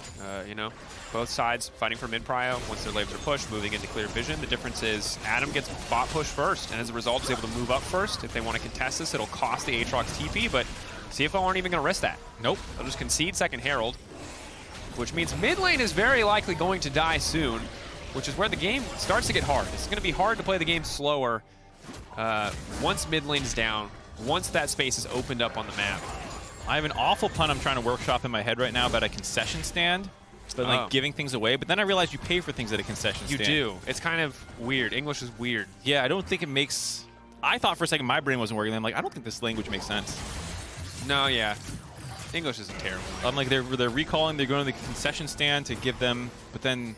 You know, both sides fighting for mid-prio. Once their waves are pushed, moving into clear vision. The difference is Adam gets bot push first, and as a result is able to move up first. If they want to contest this, it'll cost the Aatrox TP, but CFO aren't even going to risk that. Nope. They'll just concede second Herald, which means mid lane is very likely going to die soon, which is where the game starts to get hard. It's going to be hard to play the game slower once mid lane is down, once that space is opened up on the map. I have an awful pun I'm trying to workshop in my head right now about a concession stand. But like giving things away, but then I realized you pay for things at a concession stand. You do. It's kind of weird. English is weird. Yeah, I don't think it makes... I thought for a second my brain wasn't working. I'm like, I don't think this language makes sense. No, yeah. English isn't terrible. I'm like, they're recalling, they're going to the concession stand to give them, but then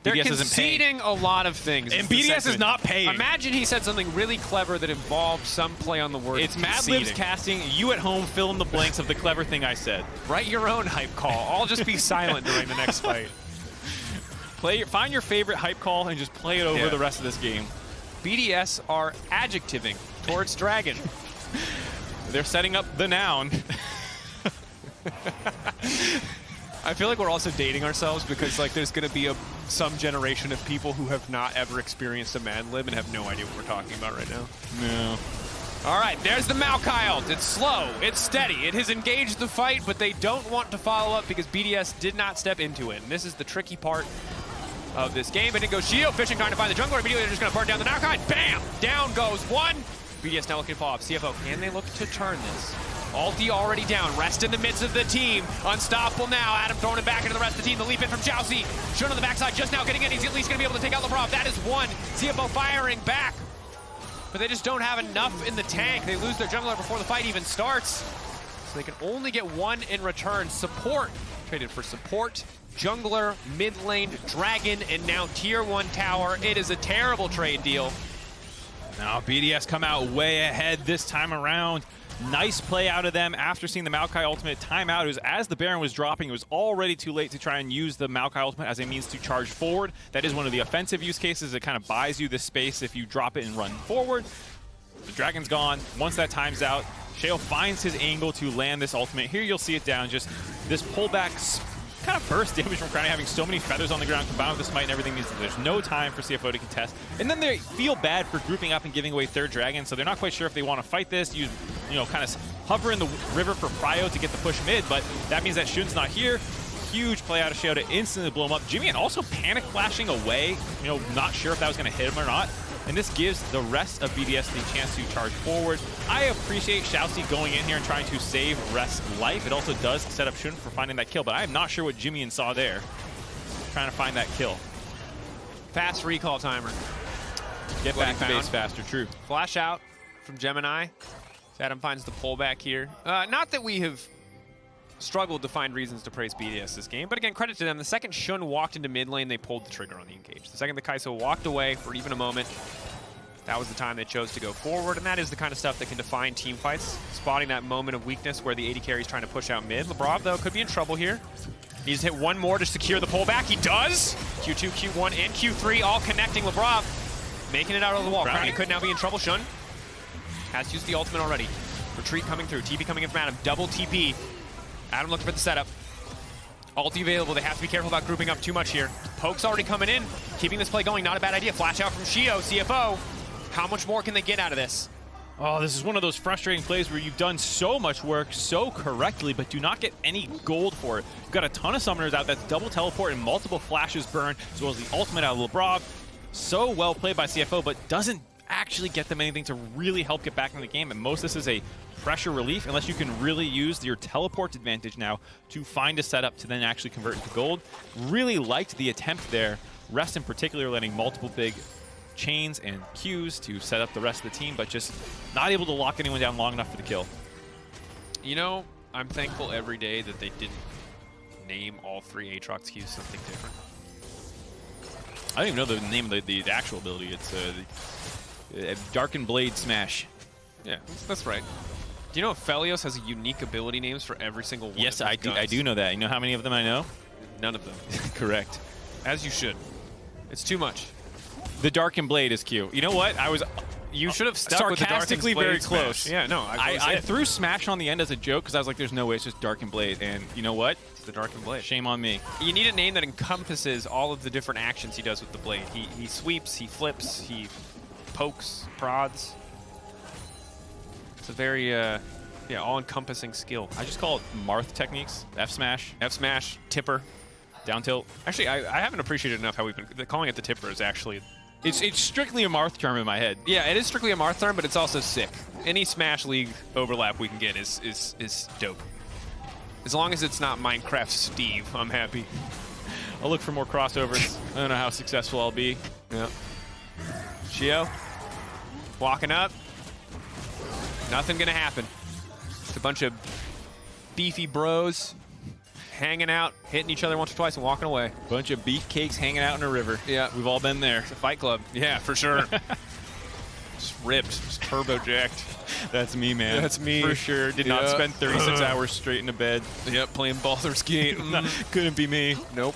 They're BDS isn't paying. conceding a lot of things. And BDS is not paying. Imagine he said something really clever that involved some play on the word. It's Mad Libs casting. You at home fill in the blanks of the clever thing I said. Write your own hype call. I'll just be silent during the next fight. Find your favorite hype call and just play it over the rest of this game. BDS are adjectiving towards Dragon. They're setting up the noun. I feel like we're also dating ourselves because like there's going to be some generation of people who have not ever experienced a Mad Lib and have no idea what we're talking about right now. No. All right, there's the Maokai ult. It's slow, it's steady. It has engaged the fight, but they don't want to follow up because BDS did not step into it. And this is the tricky part of this game. And it goes Sheo fishing, trying to find the jungler. Immediately they're just going to burn down the Maokai. Bam! Down goes one. BDS now looking to follow up. CFO, can they look to turn this? Ulti already down. Rest in the midst of the team. Unstoppable now. Adam throwing him back into the rest of the team. The leap in from ShiauC. Shunn on the backside just now getting in. He's at least going to be able to take out Labrov. That is one. CFO firing back. But they just don't have enough in the tank. They lose their jungler before the fight even starts. So they can only get one in return. Support. Traded for support, jungler, mid lane, dragon, and now tier 1 tower. It is a terrible trade deal. Now BDS come out way ahead this time around. Nice play out of them after seeing the Maokai ultimate timeout. It was as the Baron was dropping, it was already too late to try and use the Maokai ultimate as a means to charge forward. That is one of the offensive use cases. It kind of buys you this space if you drop it and run forward. The Dragon's gone. Once that time's out, Sheo finds his angle to land this ultimate. Here you'll see it down, just this pullback kind of burst damage from Crownie having so many feathers on the ground combined with the smite and everything means that there's no time for CFO to contest. And then they feel bad for grouping up and giving away third dragon, so they're not quite sure if they want to fight this, use, kind of hover in the river for Prio to get the push mid, but that means that Shunn's not here. Huge play out of Sheo to instantly blow him up. JimieN also panic flashing away, not sure if that was going to hit him or not. And this gives the rest of BDS the chance to charge forward. I appreciate ShiauC going in here and trying to save Rest's life. It also does set up Shunn for finding that kill, but I am not sure what JimieN saw there. Trying to find that kill. Fast recall timer. Get back to base faster, true. Flash out from Gemini. Adam finds the pullback here. Not that we have struggled to find reasons to praise BDS this game, but again, credit to them. The second Shunn walked into mid lane, they pulled the trigger on the engage. The second the Kai'Sa walked away for even a moment, that was the time they chose to go forward, and that is the kind of stuff that can define team fights. Spotting that moment of weakness where the AD carry is trying to push out mid. Labrov, though, could be in trouble here. Needs to hit one more to secure the pullback. He does! Q2, Q1, and Q3 all connecting. Labrov making it out of the wall. Crownie could now be in trouble. Shunn has used the ultimate already. Retreat coming through. TP coming in from Adam. Double TP. Adam looking for the setup. Ulti available. They have to be careful about grouping up too much here. Poke's already coming in. Keeping this play going, not a bad idea. Flash out from Sheo, CFO. How much more can they get out of this? Oh, this is one of those frustrating plays where you've done so much work so correctly, but do not get any gold for it. You've got a ton of summoners out. That's double teleport and multiple flashes burn, as well as the ultimate out of Labrov. So well played by CFO, but doesn't actually get them anything to really help get back in the game. And most of this is a pressure relief, unless you can really use your teleport advantage now to find a setup to then actually convert into gold. Really liked the attempt there. Rest in particular letting multiple big chains and Qs to set up the rest of the team, but just not able to lock anyone down long enough for the kill. I'm thankful every day that they didn't name all 3 Aatrox Qs something different. I don't even know the name of the actual ability. It's a Darkened Blade Smash. Yeah, that's right. Do you know Felios has a unique ability names for every single one? Yes, of I his do. I do know that. You know how many of them I know? None of them. Correct. As you should. It's too much. The Darkened Blade is cute. You know what? I was You should have stuck with the sarcastically Darkened very Blade close. Smash. Yeah, no. I threw Smash on the end as a joke because I was like, "There's no way it's just Darkened Blade." And you know what? It's the Darkened Blade. Shame on me. You need a name that encompasses all of the different actions he does with the blade. He sweeps, he flips, he pokes, prods. It's a very all-encompassing skill. I just call it Marth techniques. F smash, tipper, down tilt. Actually, I haven't appreciated enough how we've been calling it the tipper is actually. It's strictly a Marth term in my head. Yeah, it is strictly a Marth term, but it's also sick. Any Smash League overlap we can get is dope. As long as it's not Minecraft Steve, I'm happy. I'll look for more crossovers. I don't know how successful I'll be. Yeah. Sheo, walking up. Nothing gonna happen. It's a bunch of beefy bros hanging out, hitting each other once or twice and walking away. Bunch of beefcakes hanging out in a river. Yeah. We've all been there. It's a fight club. Yeah, for sure. Just ripped, just turbo-jacked. That's me, man. That's me. For sure. Did not spend 36 hours straight into bed. Yep, playing Baldur's Gate. Couldn't be me. Nope.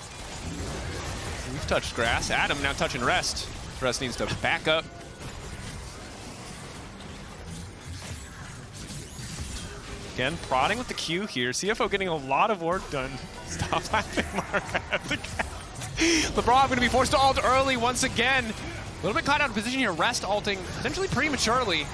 We've touched grass. Adam now touching Rest. Rest needs to back up. Again, prodding with the Q here. CFO getting a lot of work done. Stop laughing, Mark. Labrov going to be forced to ult early once again. A little bit caught out of position here. Rest ulting potentially prematurely.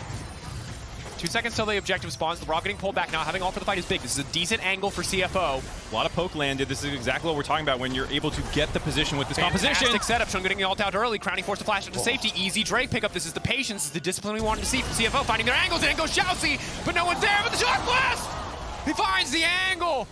2 seconds till the objective spawns. Labrov getting pulled back now. Having ult for the fight is big. This is a decent angle for CFO. A lot of poke landed. This is exactly what we're talking about when you're able to get the position with this composition. Fantastic setup. Shunn getting the ult out early. Crownie forced to flash into safety. Easy Drake pickup. This is the patience. This is the discipline we wanted to see from CFO. Finding their angles. And in goes ShiauC. But no one's there. But the shot blast! He finds the angle.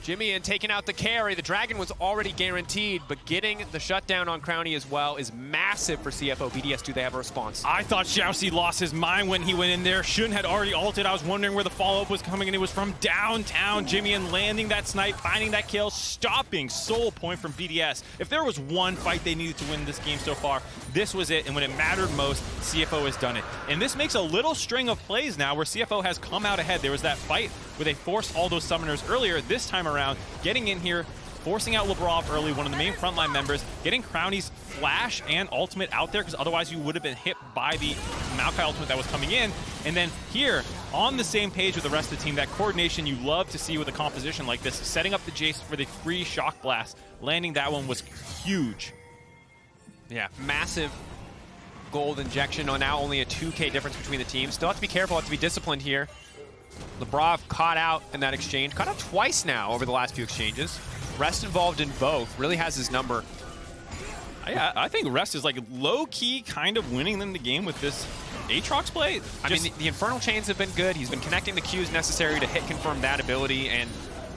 JimieN taking out the carry. The Dragon was already guaranteed, but getting the shutdown on Crownie as well is massive for CFO. BDS, do they have a response? I thought ShiauC lost his mind when he went in there. Shunn had already ulted. I was wondering where the follow-up was coming, and it was from downtown. JimieN landing that snipe, finding that kill, stopping soul point from BDS. If there was one fight they needed to win this game so far, this was it, and when it mattered most, CFO has done it. And this makes a little string of plays now where CFO has come out ahead. There was that fight where they forced all those summoners earlier. This time around, getting in here, forcing out Labrov early, one of the main frontline members, getting Crownie's flash and ultimate out there, because otherwise you would have been hit by the Maokai ultimate that was coming in. And then here, on the same page with the rest of the team, that coordination you love to see with a composition like this, setting up the Jayce for the free shock blast, landing that one was huge. Yeah, massive gold injection on now only a 2K difference between the teams. Still have to be careful, have to be disciplined here. Labrov caught out in that exchange. Caught out twice now over the last few exchanges. Rest involved in both. Really has his number. I think Rest is like low-key kind of winning them the game with this Aatrox play. I mean, the Infernal Chains have been good. He's been connecting the Qs necessary to hit confirm that ability, and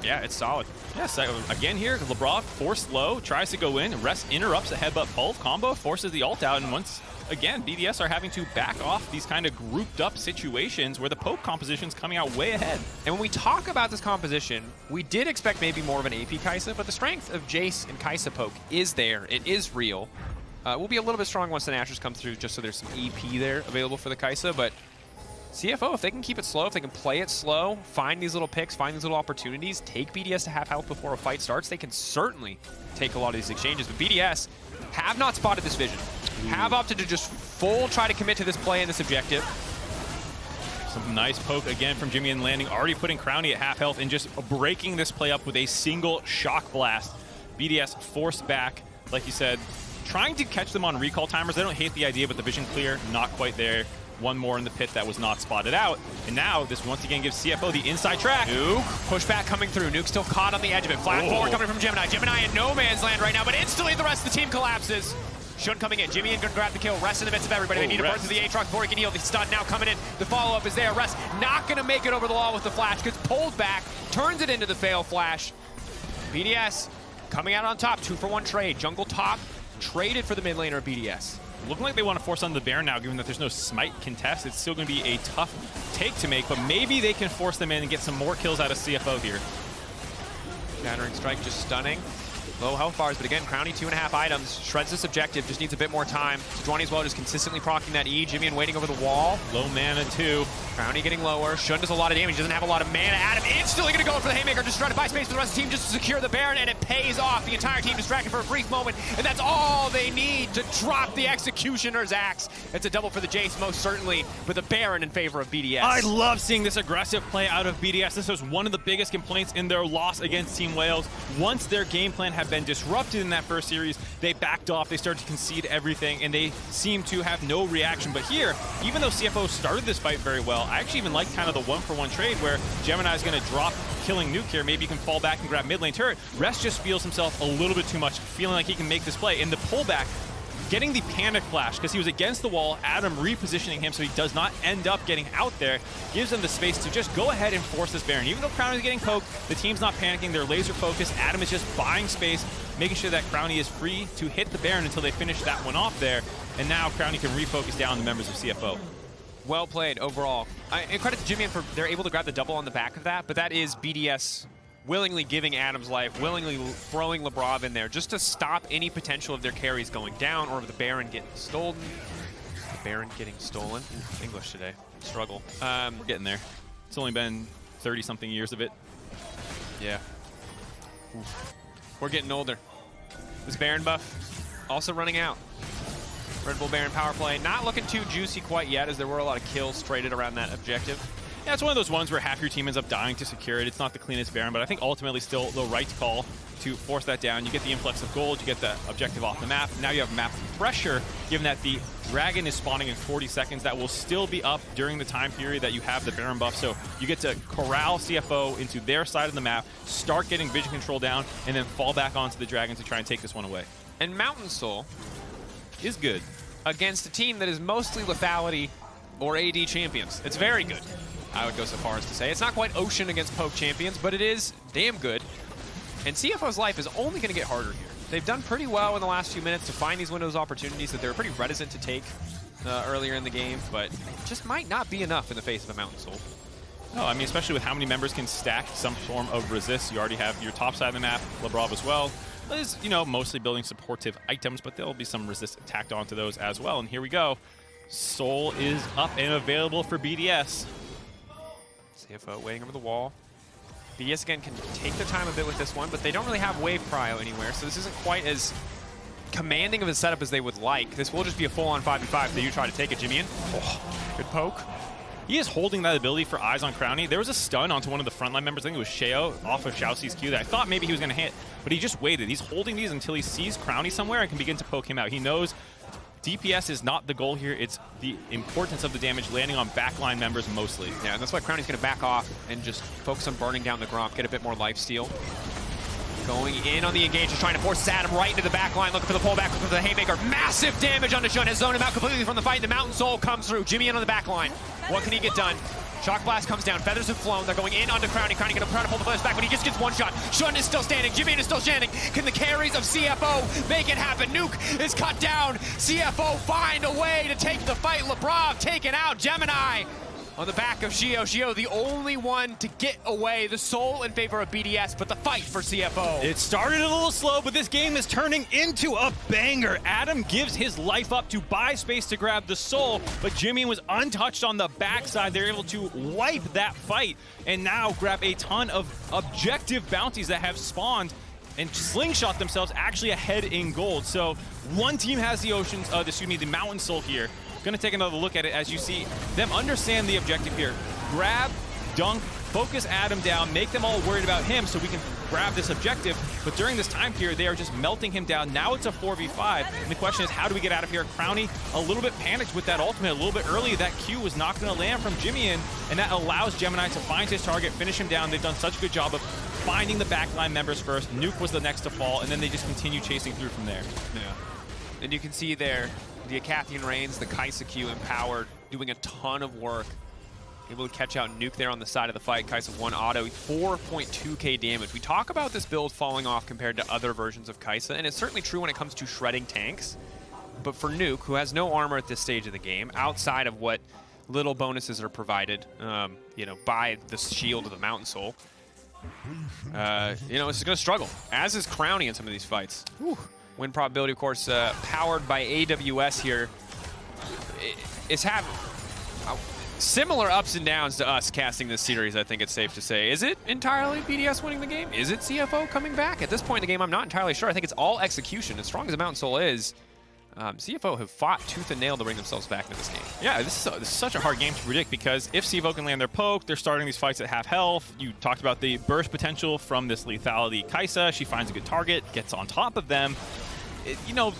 yeah, it's solid. Yes, again here, Labrov forced low, tries to go in, Rest interrupts a headbutt pulse combo, forces the ult out, and once again, BDS are having to back off these kind of grouped up situations where the poke composition's coming out way ahead. And when we talk about this composition, we did expect maybe more of an AP Xayah, but the strength of Jayce and Xayah poke is there. It is real. We'll be a little bit strong once the Nashers come through, just so there's some AP there available for the Xayah, but CFO, if they can keep it slow, if they can play it slow, find these little picks, find these little opportunities, take BDS to half health before a fight starts, they can certainly take a lot of these exchanges. But BDS have not spotted this vision. Have opted to just full try to commit to this play and this objective. Some nice poke again from JimieN landing, already putting Crownie at half health and just breaking this play up with a single shock blast. BDS forced back, like you said, trying to catch them on recall timers. They don't hate the idea, but the vision clear, not quite there. One more in the pit that was not spotted out. And now this once again gives CFO the inside track. Nuke, pushback coming through. Nuke still caught on the edge of it. Flat forward coming from Gemini. Gemini in no man's land right now, but instantly the rest of the team collapses. Shunn coming in. JimieN gonna grab the kill. Rest in the midst of everybody. They need to burn through the Aatrox before he can heal. The stun now coming in. The follow-up is there. Rest not gonna make it over the wall with the flash. Gets pulled back. Turns it into the fail flash. BDS coming out on top. 2-for-1 trade. Jungle top. Traded for the mid laner of BDS. Looking like they want to force on the Baron now, given that there's no smite contest. It's still going to be a tough take to make, but maybe they can force them in and get some more kills out of CFO here. Shattering Strike just stunning. Low health bars, but again, Crownie 2.5 items. Shreds this objective, just needs a bit more time. Sejuani as well, just consistently proccing that E. JimieN waiting over the wall. Low mana too. Crownie getting lower. Shunn does a lot of damage, doesn't have a lot of mana. Adam instantly gonna go for the Haymaker, just trying to buy space for the rest of the team just to secure the Baron, and it pays off. The entire team distracted for a brief moment, and that's all they need to drop the Executioner's axe. It's a double for the Jayce, most certainly, with the Baron in favor of BDS. I love seeing this aggressive play out of BDS. This was one of the biggest complaints in their loss against Team Wales. Once their game plan had been disrupted in that first series, they backed off, they started to concede everything, and they seemed to have no reaction. But here, even though CFO started this fight very well, I actually even like kind of the 1-for-1 trade where Gemini is going to drop killing Nuke here. Maybe he can fall back and grab mid lane turret. Rest just feels himself a little bit too much, feeling like he can make this play. In the pullback, getting the panic flash, because he was against the wall, Adam repositioning him so he does not end up getting out there, gives them the space to just go ahead and force this Baron. Even though Crownie is getting poked, the team's not panicking, they're laser focused. Adam is just buying space, making sure that Crownie is free to hit the Baron until they finish that one off there. And now Crownie can refocus down the members of CFO. Well played overall. And credit to JimieN for they're able to grab the double on the back of that, but that is BDS willingly giving Adam's life, willingly throwing Labrov in there just to stop any potential of their carries going down or of the Baron getting stolen. The Baron getting stolen. Ooh, English today. Struggle. We're getting there. It's only been 30-something years of it. Yeah. Oof. We're getting older. This Baron buff also running out. Red Bull Baron power play not looking too juicy quite yet, as there were a lot of kills traded around that objective. Yeah, it's one of those ones where half your team ends up dying to secure it. It's not the cleanest Baron, but I think ultimately still the right call to force that down. You get the influx of gold, you get the objective off the map. Now you have map pressure, given that the dragon is spawning in 40 seconds. That will still be up during the time period that you have the Baron buff. So you get to corral CFO into their side of the map, start getting vision control down, and then fall back onto the dragon to try and take this one away. And Mountain Soul Is good. against a team that is mostly lethality or AD champions. It's very good, I would go so far as to say. It's not quite Ocean against Poke champions, but it is damn good. And CFO's life is only going to get harder here. They've done pretty well in the last few minutes to find these windows opportunities that they were pretty reticent to take earlier in the game, but it just might not be enough in the face of a Mountain Soul. No, I mean, especially with how many members can stack some form of resist. You already have your top side of the map, Labrov as well. That is, you know, mostly building supportive items, but there'll be some resist tacked onto those as well. And here we go. Soul is up and available for BDS. CFO waiting over the wall. BDS again can take their time a bit with this one, but they don't really have wave prio anywhere, so this isn't quite as commanding of a setup as they would like. This will just be a full-on 5v5, so you try to take it, JimieN. Oh, good poke. He is holding that ability for eyes on Crownie. There was a stun onto one of the frontline members. I think it was Sheo off of ShiauC's Q that I thought maybe he was going to hit, but he just waited. He's holding these until he sees Crownie somewhere and can begin to poke him out. He knows DPS is not the goal here. It's the importance of the damage landing on backline members mostly. Yeah, and that's why Crownie's going to back off and just focus on burning down the Gromp, get a bit more lifesteal. Going in on the engage, just trying to force Adam right into the back line, looking for the pullback, looking for the haymaker. Massive damage onto Shunn, has zoned him out completely from the fight. The Mountain Soul comes through. JimieN on the back line. What can he get done? Shock Blast comes down, feathers have flown, they're going in onto Crownie. Crownie gonna try to pull the feathers back, but he just gets one shot. Shunn is still standing, JimieN is still standing. Can the carries of CFO make it happen? Nuke is cut down. CFO find a way to take the fight. Labrov taken out. Gemini on the back of Sheo. Sheo the only one to get away. The soul in favor of BDS, but the fight for CFO. It started a little slow, but this game is turning into a banger. Adam gives his life up to buy space to grab the soul, but JimieN was untouched on the backside. They're able to wipe that fight and now grab a ton of objective bounties that have spawned and slingshot themselves actually ahead in gold. So one team has the the Mountain Soul here. Gonna take another look at it as you see them understand the objective here. Grab, dunk, focus Adam down, make them all worried about him so we can grab this objective. But during this time period, they are just melting him down. Now it's a 4v5. And the question is, how do we get out of here? Crownie a little bit panicked with that ultimate a little bit early. That Q was not gonna land from JimieN, and that allows Gemini to find his target, finish him down. They've done such a good job of finding the backline members first. Nuke was the next to fall, and then they just continue chasing through from there. Yeah. And you can see there, the Acathian Reigns, the Xayah Q empowered, doing a ton of work. Able to catch out Nuke there on the side of the fight. Xayah 1 auto, 4.2k damage. We talk about this build falling off compared to other versions of Xayah, and it's certainly true when it comes to shredding tanks. But for Nuke, who has no armor at this stage of the game, outside of what little bonuses are provided, you know, by the shield of the Mountain Soul, you know, it's going to struggle, as is Crownie in some of these fights. Whew. Win probability, of course, powered by AWS here. It's had similar ups and downs to us casting this series, I think it's safe to say. Is it entirely BDS winning the game? Is it CFO coming back? At this point in the game, I'm not entirely sure. I think it's all execution. As strong as the Mountain Soul is, CFO have fought tooth and nail to bring themselves back into this game. Yeah, this is such a hard game to predict because if CFO can land their poke, they're starting these fights at half health. You talked about the burst potential from this lethality Xayah. She finds a good target, gets on top of them. You know,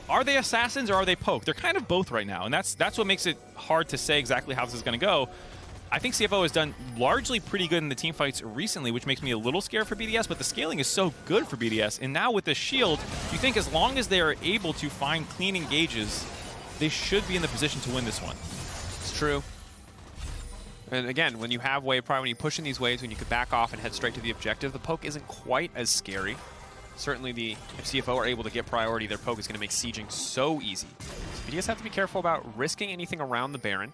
are they assassins or are they poke? They're kind of both right now, and that's what makes it hard to say exactly how this is going to go. I think CFO has done largely pretty good in the team fights recently, which makes me a little scared for BDS, but the scaling is so good for BDS. And now with the shield, you think as long as they are able to find clean engages, they should be in the position to win this one. It's true. And again, when you have wave pride, when you push in these waves, when you could back off and head straight to the objective, the poke isn't quite as scary. Certainly, if CFO are able to get priority, their poke is going to make sieging so easy. So BDS have to be careful about risking anything around the Baron.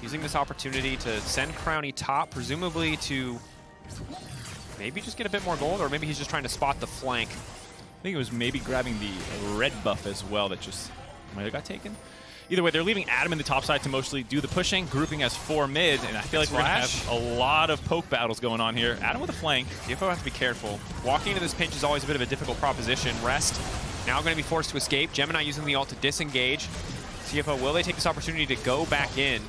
Using this opportunity to send Crownie top, presumably to maybe just get a bit more gold, or maybe he's just trying to spot the flank. I think it was maybe grabbing the red buff as well that just might have got taken. Either way, they're leaving Adam in the top side to mostly do the pushing, grouping as 4 mid, and I feel like we're going to have a lot of poke battles going on here. Adam with a flank. CFO has to be careful. Walking into this pinch is always a bit of a difficult proposition. Rest now going to be forced to escape. Gemini using the ult to disengage. CFO, will they take this opportunity to go back in?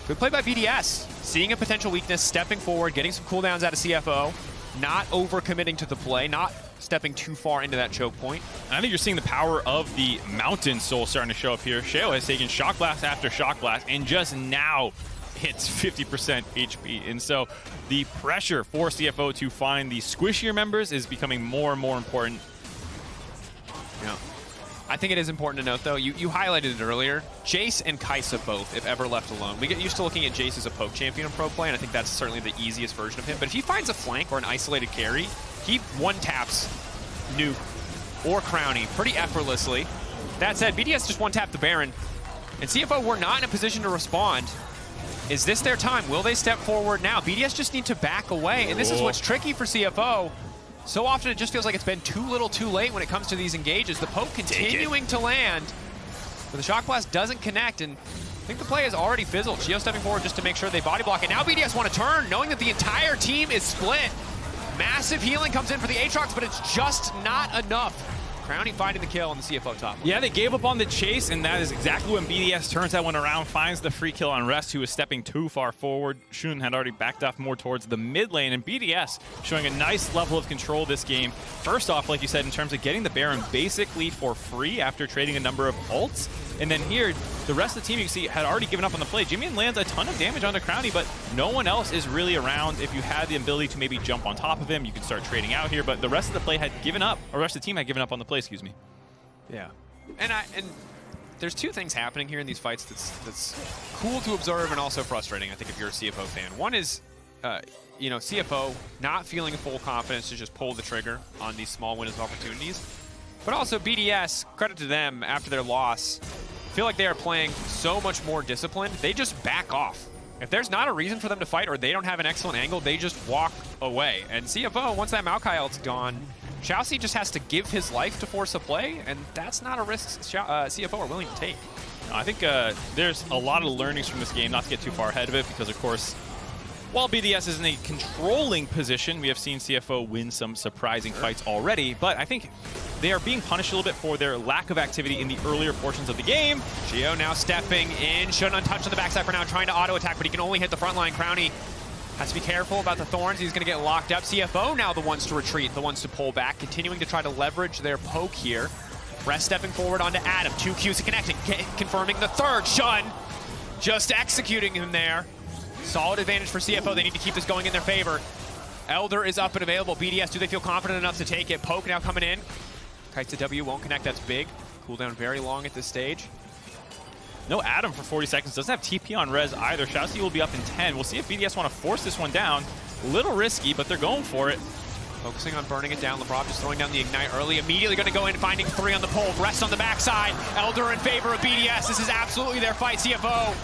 Good play by BDS. Seeing a potential weakness, stepping forward, getting some cooldowns out of CFO. Not overcommitting to the play, not stepping too far into that choke point. I think you're seeing the power of the Mountain Soul starting to show up here. Sheo has taken Shock Blast after Shock Blast and just now hits 50% HP. And so the pressure for CFO to find the squishier members is becoming more and more important. Yeah. I think it is important to note, though, you highlighted it earlier, Jayce and Xayah both, if ever left alone. We get used to looking at Jayce as a poke champion in pro play, and I think that's certainly the easiest version of him. But if he finds a flank or an isolated carry, he one-taps Nuke or Crownie pretty effortlessly. That said, BDS just one-tapped the Baron, and CFO were not in a position to respond. Is this their time? Will they step forward now? BDS just need to back away, and this is what's tricky for CFO. So often it just feels like it's been too little too late when it comes to these engages. The poke continuing to land, but the Shock Blast doesn't connect, and I think the play has already fizzled. Sheo stepping forward just to make sure they body block, and now BDS want to turn, knowing that the entire team is split. Massive healing comes in for the Aatrox, but it's just not enough. Crownie finding the kill on the CFO top. Yeah, they gave up on the chase, and that is exactly when BDS turns that one around, finds the free kill on Rest, who was stepping too far forward. Shunn had already backed off more towards the mid lane, and BDS showing a nice level of control this game. First off, like you said, in terms of getting the Baron basically for free after trading a number of ults. And then here, the rest of the team, you can see, had already given up on the play. JimieN lands a ton of damage onto Crownie, but no one else is really around. If you had the ability to maybe jump on top of him, you could start trading out here, but the rest of the play had given up, or the rest of the team had given up on the play, excuse me. Yeah. And there's two things happening here in these fights that's cool to observe and also frustrating, I think, if you're a CFO fan. One is, you know, CFO not feeling full confidence to just pull the trigger on these small windows of opportunities. But also BDS, credit to them, after their loss, feel like they are playing so much more disciplined. They just back off. If there's not a reason for them to fight or they don't have an excellent angle, they just walk away. And CFO, once that Maokai ult's gone, ShiauC just has to give his life to force a play, and that's not a risk CFO are willing to take. I think there's a lot of learnings from this game, not to get too far ahead of it, because of course, while BDS is in a controlling position, we have seen CFO win some surprising fights already, but I think they are being punished a little bit for their lack of activity in the earlier portions of the game. Sheo now stepping in, Shunn untouched on the backside for now, trying to auto-attack, but he can only hit the front line. Crownie has to be careful about the thorns. He's going to get locked up. CFO now the ones to retreat, the ones to pull back, continuing to try to leverage their poke here. Rest stepping forward onto Adam. 2 Qs connecting, confirming the third. Shunn just executing him there. Solid advantage for CFO. They need to keep this going in their favor. Elder is up and available. BDS, do they feel confident enough to take it? Poke now coming in. Kites to W, won't connect. That's big. Cooldown very long at this stage. No Adam for 40 seconds. Doesn't have TP on Res either. ShiauC will be up in 10. We'll see if BDS want to force this one down. A little risky, but they're going for it. Focusing on burning it down. Labrov just throwing down the Ignite early. Immediately going to go in, finding 3 on the pole. Rest on the backside. Elder in favor of BDS. This is absolutely their fight. CFO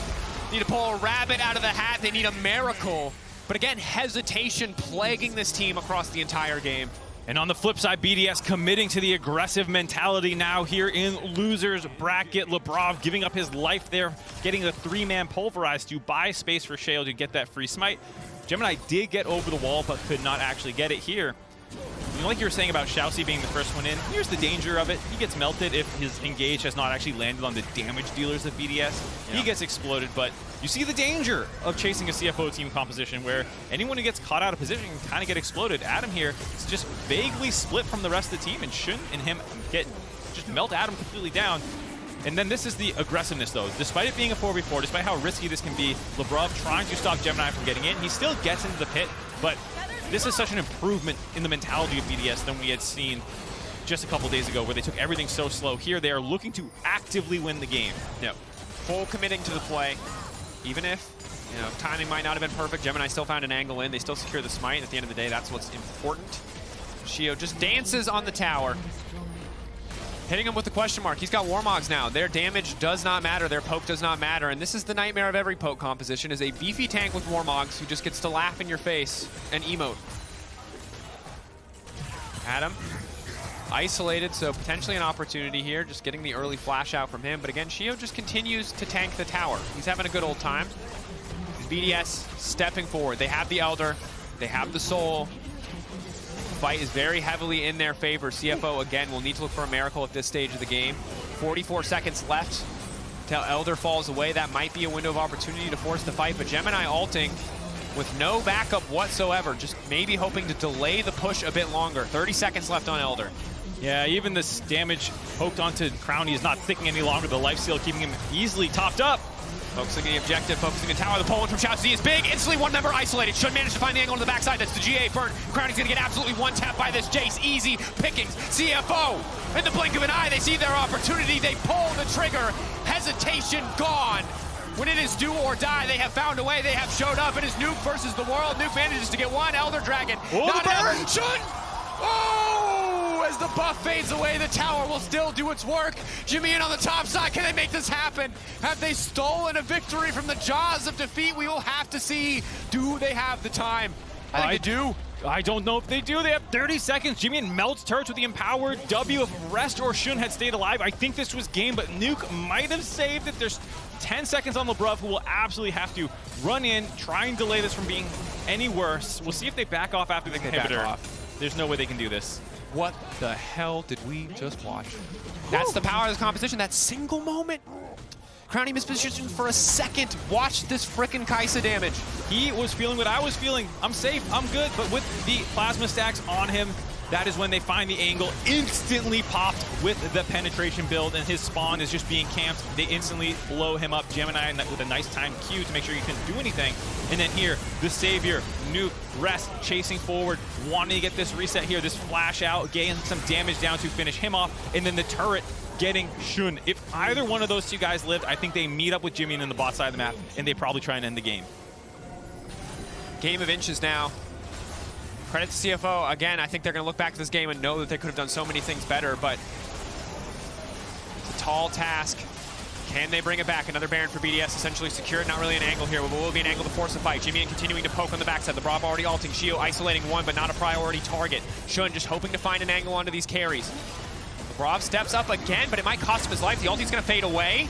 need to pull a rabbit out of the hat. They need a miracle. But again, hesitation plaguing this team across the entire game. And on the flip side, BDS committing to the aggressive mentality now here in losers bracket. Labrov giving up his life there, getting the 3-man pulverized to buy space for Sheo to get that free smite. Gemini did get over the wall, but could not actually get it here. You know, like you were saying about ShiauC being the first one in, here's the danger of it. He gets melted if his engage has not actually landed on the damage dealers of BDS. Yeah. He gets exploded, but you see the danger of chasing a CFO team composition where anyone who gets caught out of position can kind of get exploded. Adam here is just vaguely split from the rest of the team, and Shunn and him just melt Adam completely down. And then this is the aggressiveness, though. Despite it being a 4v4, despite how risky this can be, Labrov trying to stop Gemini from getting in. He still gets into the pit, but this is such an improvement in the mentality of BDS than we had seen just a couple days ago, where they took everything so slow. Here, they are looking to actively win the game. Yep. Full committing to the play. Even if, you know, timing might not have been perfect, Gemini still found an angle in. They still secure the smite. At the end of the day, that's what's important. Sheo just dances on the tower. Hitting him with the question mark. He's got Warmogs now. Their damage does not matter. Their poke does not matter. And this is the nightmare of every poke composition, is a beefy tank with Warmogs who just gets to laugh in your face and emote. Adam isolated, so potentially an opportunity here, just getting the early flash out from him. But again, Sheo just continues to tank the tower. He's having a good old time. BDS stepping forward. They have the Elder, they have the Soul. Fight is very heavily in their favor. CFO, again, will need to look for a miracle at this stage of the game. 44 seconds left till Elder falls away. That might be a window of opportunity to force the fight, but Gemini ulting with no backup whatsoever, just maybe hoping to delay the push a bit longer. 30 seconds left on Elder. Yeah, even this damage poked onto Crownie is not sticking any longer. The lifesteal keeping him easily topped up. Focusing the objective, focusing the tower. The pull-in from ShiauC is big. Instantly one member isolated. Shunn managed to find the angle on the backside. That's the GA burn. Crownie's gonna get absolutely one tap by this Jayce. Easy pickings. CFO, in the blink of an eye, they see their opportunity. They pull the trigger. Hesitation gone. When it is do or die, they have found a way. They have showed up. It is Nuke versus the world. Nuke manages to get one. Elder Dragon. Oh, not the burn! Shunn! Oh! As the buff fades away, the tower will still do its work. JimieN on the top side. Can they make this happen? Have they stolen a victory from the jaws of defeat? We will have to see. Do they have the time? I think they do. I don't know if they do. They have 30 seconds. JimieN melts turrets with the empowered W. If Rest or Shunn had stayed alive, I think this was game, but Nuke might have saved it. There's 10 seconds on Labrov, who will absolutely have to run in, try and delay this from being any worse. We'll see if they back off after the inhibitor. There's no way they can do this. What the hell did we just watch? That's the power of this composition, that single moment. Crownie mispositioned for a second. Watch this frickin' Xayah damage. He was feeling what I was feeling. I'm safe, I'm good, but with the plasma stacks on him, that is when they find the angle, instantly popped with the penetration build, and his spawn is just being camped. They instantly blow him up. Gemini with a nice timed Q to make sure you couldn't do anything. And then here, the Savior, Nuke, Rest, chasing forward, wanting to get this reset here, this flash out, getting some damage down to finish him off, and then the turret getting Shunn. If either one of those two guys lived, I think they meet up with JimieN in the bot side of the map, and they probably try and end the game. Game of inches now. Credit to CFO. Again, I think they're going to look back to this game and know that they could have done so many things better, but it's a tall task. Can they bring it back? Another Baron for BDS, essentially secured. Not really an angle here, but will be an angle to force the fight. JimieN continuing to poke on the backside. Labrov already ulting. Sheo isolating one, but not a priority target. Shunn just hoping to find an angle onto these carries. Labrov steps up again, but it might cost him his life. The ulti's going to fade away.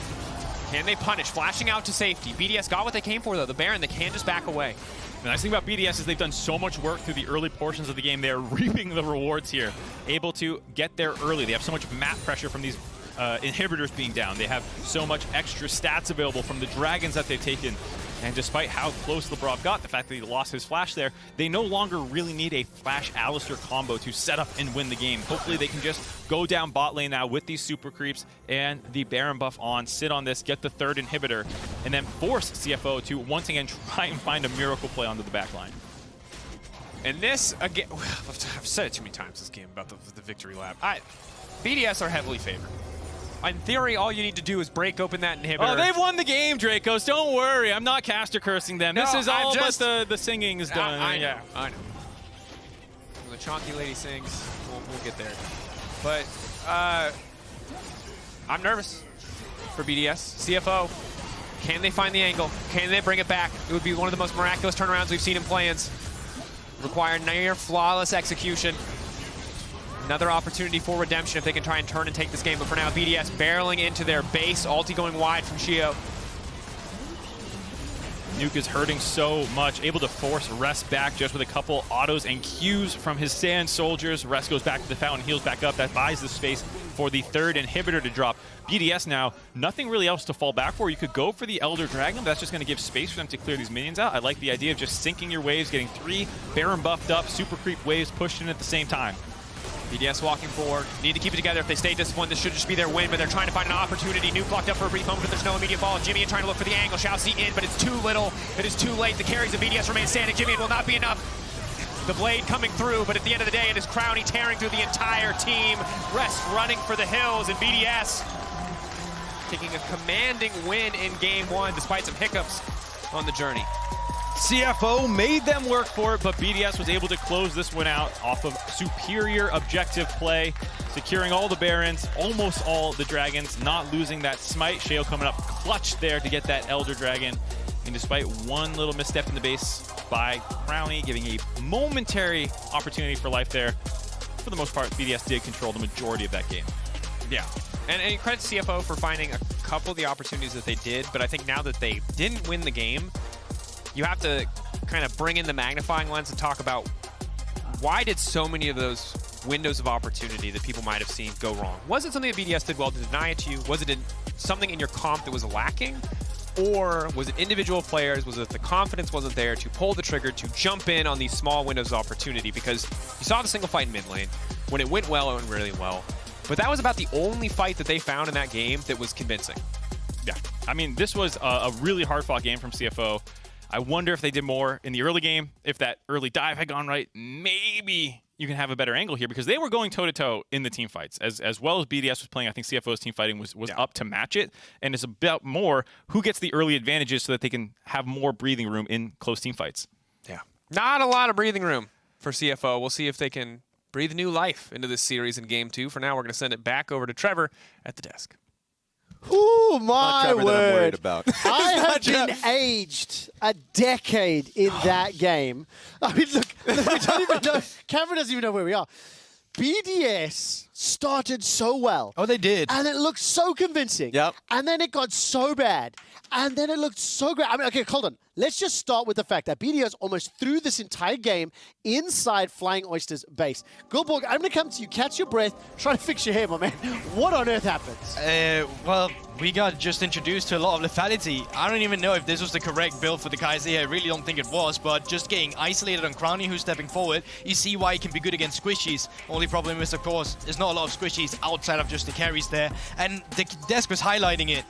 Can they punish? Flashing out to safety. BDS got what they came for, though. The Baron, they can just back away. The nice thing about BDS is they've done so much work through the early portions of the game. They're reaping the rewards here, able to get there early. They have so much map pressure from these inhibitors being down. They have so much extra stats available from the dragons that they've taken. And despite how close Labrov got, the fact that he lost his flash there, they no longer really need a flash Alistar combo to set up and win the game. Hopefully they can just go down bot lane now with these super creeps and the Baron buff on, sit on this, get the third inhibitor, and then force CFO to once again try and find a miracle play onto the back line. And this, again, I've said it too many times this game about the victory lap. BDS are heavily favored. In theory, all you need to do is break open that inhibitor. Oh, they've won the game, Dracos. Don't worry. I'm not caster cursing them. No, this is all just, but the singing is done. I know. When the Chonky lady sings, we'll get there. But I'm nervous for BDS. CFO, can they find the angle? Can they bring it back? It would be one of the most miraculous turnarounds we've seen in play-ins. Require near flawless execution. Another opportunity for redemption if they can try and turn and take this game. But for now, BDS barreling into their base. Ulti going wide from Sheo. Nuke is hurting so much, able to force Rest back just with a couple autos and Qs from his Sand soldiers. Rest goes back to the fountain, heals back up. That buys the space for the third inhibitor to drop. BDS now, nothing really else to fall back for. You could go for the Elder Dragon, but that's just going to give space for them to clear these minions out. I like the idea of just syncing your waves, getting 3 Baron buffed up, super creep waves pushed in at the same time. BDS walking forward. Need to keep it together. If they stay disciplined, this should just be their win, but they're trying to find an opportunity. Nuke blocked up for a brief moment, but there's no immediate fall. JimieN trying to look for the angle. ShiauC in, but it's too little. It is too late. The carries of BDS remain standing. JimieN will not be enough. The blade coming through, but at the end of the day, it is Crownie tearing through the entire team. Rest running for the hills, and BDS taking a commanding win in game 1, despite some hiccups on the journey. CFO made them work for it, but BDS was able to close this one out off of superior objective play, securing all the Barons, almost all the Dragons, not losing that smite. Sheo coming up clutch there to get that Elder Dragon. And despite one little misstep in the base by Crownie, giving a momentary opportunity for life there, for the most part, BDS did control the majority of that game. Yeah. And credit to CFO for finding a couple of the opportunities that they did, but I think now that they didn't win the game, you have to kind of bring in the magnifying lens and talk about why did so many of those windows of opportunity that people might have seen go wrong? Was it something that BDS did well to deny it to you? Was it something in your comp that was lacking? Or was it individual players? Was it the confidence wasn't there to pull the trigger, to jump in on these small windows of opportunity? Because you saw the single fight in mid lane. When it went well, it went really well. But that was about the only fight that they found in that game that was convincing. Yeah, I mean, this was a really hard-fought game from CFO. I wonder if they did more in the early game, if that early dive had gone right, maybe you can have a better angle here, because they were going toe-to-toe in the team fights. As well as BDS was playing, I think CFO's team fighting was up to match it, and it's about more who gets the early advantages so that they can have more breathing room in close team fights. Yeah. Not a lot of breathing room for CFO. We'll see if they can breathe new life into this series in Game 2. For now, we're going to send it back over to Trevor at the desk. Ooh, my Trevor that I'm worried word. about. I have been aged a decade in that game. I mean, look, we don't even know. Cameron doesn't even know where we are. BDS started so well. Oh, they did. And it looked so convincing. Yep. And then it got so bad. And then it looked so great. I mean, okay, hold on. Let's just start with the fact that BDS almost threw this entire game inside Flying Oyster's base. Gulborg, I'm going to come to you. Catch your breath. Try to fix your hair, my man. What on earth happens? Well, we got just introduced to a lot of lethality. I don't even know if this was the correct build for the Xayah. I really don't think it was, but just getting isolated on Crownie, who's stepping forward, you see why he can be good against squishies. Only problem is, of course, there's not a lot of squishies outside of just the carries there, and the desk was highlighting it.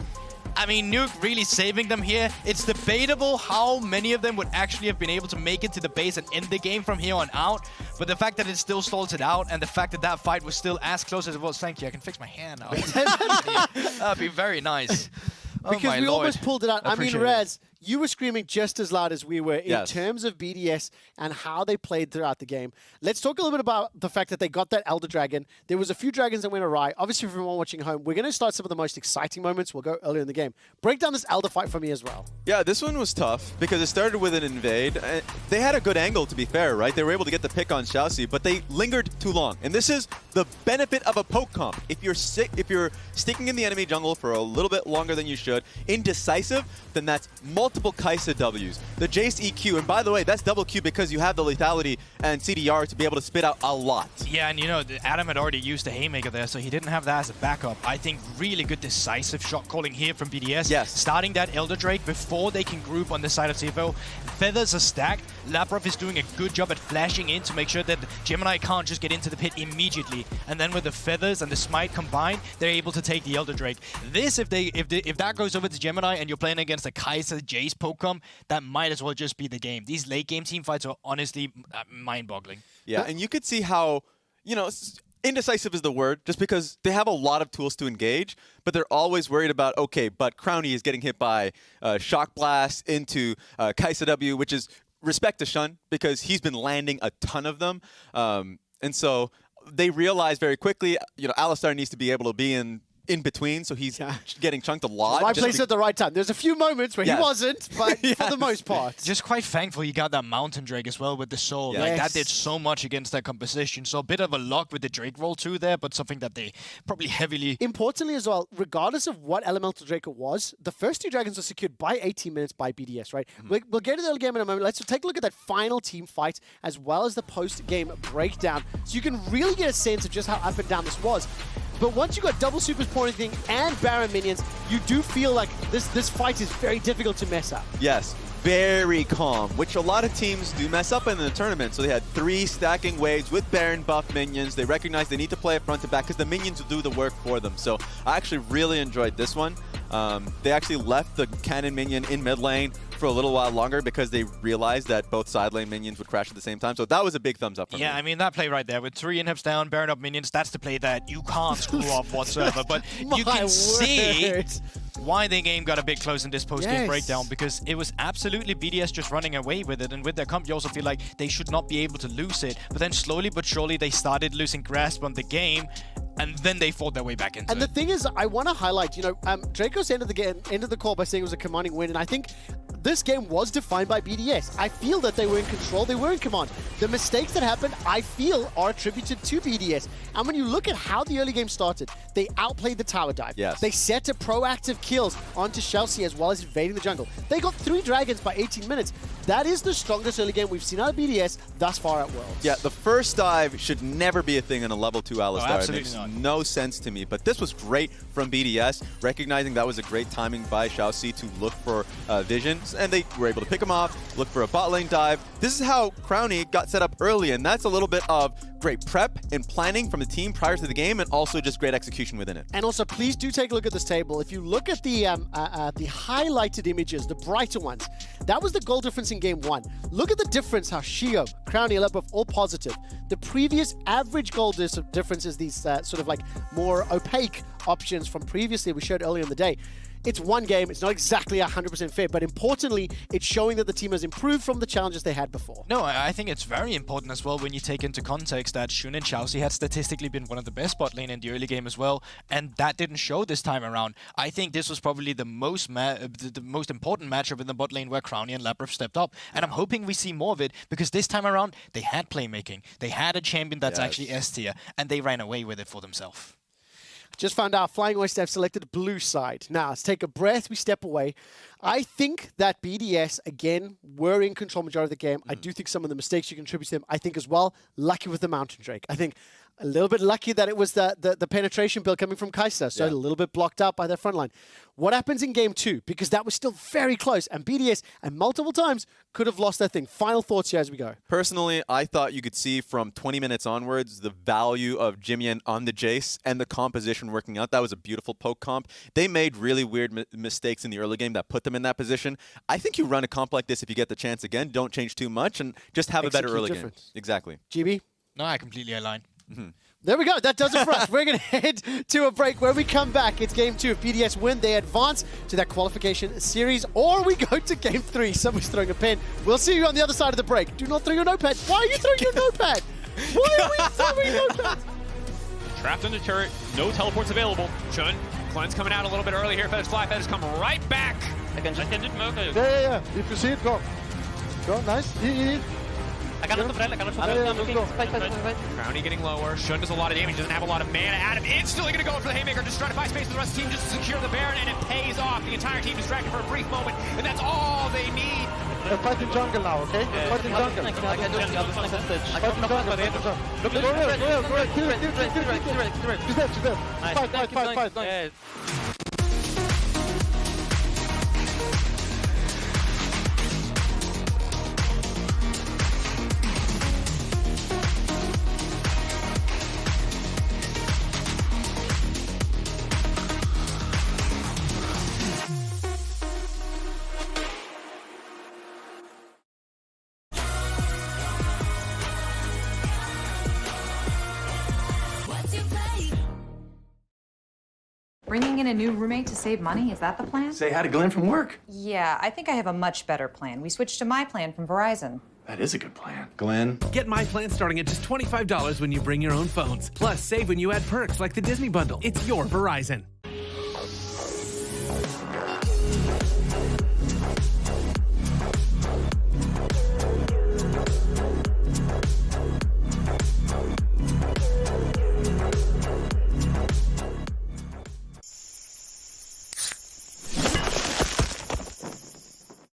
I mean, Nuke really saving them here. It's debatable how many of them would actually have been able to make it to the base and end the game from here on out. But the fact that it still stalled it out, and the fact that that fight was still as close as it was. Thank you, I can fix my hand now. That'd be very nice. Because my we Lord. almost pulled it out. I mean, Rez, you were screaming just as loud as we were in terms of BDS and how they played throughout the game. Let's talk a little bit about the fact that they got that Elder Dragon. There was a few dragons that went awry. Obviously, for everyone watching at home, we're going to start some of the most exciting moments. We'll go earlier in the game. Break down this Elder fight for me as well. Yeah, this one was tough because it started with an invade. They had a good angle, to be fair, right? They were able to get the pick on ShiauC, but they lingered too long. And this is the benefit of a poke comp. If you're sticking in the enemy jungle for a little bit longer than you should, indecisive, then that's multiple Xayah Ws. The Jayce EQ, and by the way, that's double Q because you have the lethality and CDR to be able to spit out a lot. Yeah, and you know, Adam had already used the Haymaker there, so he didn't have that as a backup. I think really good decisive shot calling here from BDS. Yes. Starting that Elder Drake before they can group on the side of CFO. Feathers are stacked. Labrov is doing a good job at flashing in to make sure that Gemini can't just get into the pit immediately. And then with the Feathers and the Smite combined, they're able to take the Elder Drake. This, if that goes over to Gemini and you're playing against a Xayah Jayce poke-com, that might as well just be the game. These late game team fights are honestly mind-boggling. Yeah, and you could see how, you know, indecisive is the word, just because they have a lot of tools to engage, but they're always worried about, okay, but Crownie is getting hit by Shock Blast into Xayah W, which is respect to Shunn, because he's been landing a ton of them. And so they realize very quickly, you know, Alistar needs to be able to be in between, so he's getting chunked a lot. Right place at the right time. There's a few moments where he wasn't, but for the most part. Just quite thankful you got that Mountain Drake as well with the Soul. Like, that did so much against that composition. So a bit of a luck with the Drake roll too there, but something that they probably heavily... Importantly as well, regardless of what Elemental Drake it was, the first two dragons were secured by 18 minutes by BDS, right? We'll get to the early game in a moment. Let's take a look at that final team fight as well as the post-game breakdown, so you can really get a sense of just how up and down this was. But once you got double supers pouring thing and Baron minions, you do feel like this fight is very difficult to mess up. Yes, very calm, which a lot of teams do mess up in the tournament. So they had 3 stacking waves with Baron buff minions. They recognize they need to play it front to back because the minions will do the work for them. So I actually really enjoyed this one. They actually left the cannon minion in mid lane for a little while longer because they realized that both side lane minions would crash at the same time. So that was a big thumbs up for me. Yeah, I mean, that play right there with 3 inhibs down, Baron up minions, that's the play that you can't screw off whatsoever. But you can see why the game got a bit close in this post-game breakdown, because it was absolutely BDS just running away with it. And with their comp, you also feel like they should not be able to lose it. But then slowly but surely, they started losing grasp on the game, and then they fought their way back into it. And the thing is, I want to highlight, you know, Draco's ended the call by saying it was a commanding win, and I think this game was defined by BDS. I feel that they were in control, they were in command. The mistakes that happened, I feel, are attributed to BDS. And when you look at how the early game started, they outplayed the tower dive. Yes. They set a proactive kills onto ShiauC as well as invading the jungle. They got 3 dragons by 18 minutes. That is the strongest early game we've seen out of BDS thus far at Worlds. Yeah, the first dive should never be a thing in a level 2 Alistar. It absolutely makes not. no sense to me. But this was great from BDS, recognizing that was a great timing by ShiauC to look for visions, and they were able to pick him off, look for a bot lane dive. This is how Crownie got set up early, and that's a little bit of great prep and planning from the team prior to the game, and also just great execution within it. And also, please do take a look at this table. If you look at the highlighted images, the brighter ones, that was the goal difference in game 1. Look at the difference how Sheo, Crownie, Labrov, all positive. The previous average goal difference is these sort of like more opaque options from previously we showed earlier in the day. It's one game, it's not exactly 100% fair, but importantly, it's showing that the team has improved from the challenges they had before. No, I think it's very important as well when you take into context that Shunn and ShiauC had statistically been one of the best bot lane in the early game as well, and that didn't show this time around. I think this was probably the most important matchup in the bot lane where Crownie and Labrov stepped up, and I'm hoping we see more of it, because this time around, they had playmaking, they had a champion that's actually S tier, and they ran away with it for themselves. Just found out Flying Oyster have selected blue side. Now, let's take a breath, we step away. I think that BDS, again, were in control majority of the game. I do think some of the mistakes you contribute to them, I think as well, lucky with the Mountain Drake. I think a little bit lucky that it was the penetration build coming from Kai'Sa, so a little bit blocked up by their front line. What happens in game 2? Because that was still very close, and BDS, and multiple times, could have lost their thing. Final thoughts here as we go. Personally, I thought you could see from 20 minutes onwards the value of JimieN on the Jayce and the composition working out. That was a beautiful poke comp. They made really weird mistakes in the early game that put them in that position. I think you run a comp like this if you get the chance again. Don't change too much and just have a better early game. Exactly. GB? No, I completely align. There we go. That does it for us. We're going to head to a break. When we come back, it's game 2. If BDS win, they advance to that qualification series, or we go to game 3. Somebody's throwing a pen. We'll see you on the other side of the break. Do not throw your notepad. Why are you throwing your notepad? Why are we throwing notepad? Trapped in the turret. No teleports available. Shunn, cleanse coming out a little bit early here. Feathers fly. Feathers come right back. Yeah. If you see it, go. Go, nice. Crownie getting lower. Shunn does a lot of damage, doesn't have a lot of mana. Adam instantly going to go for the haymaker, just trying to find space for the rest of the team just to secure the Baron, and it pays off. The entire team distracted for a brief moment, and that's all they need. They're fighting jungle now, okay? They're fighting jungle. Fighting jungle. Look, go ahead. Kill it. She's dead. Fight. Bringing in a new roommate to save money, is that the plan? Say hi to Glenn from work. Yeah, I think I have a much better plan. We switched to my plan from Verizon. That is a good plan. Glenn? Get my plan starting at just $25 when you bring your own phones. Plus, save when you add perks like the Disney Bundle. It's your Verizon.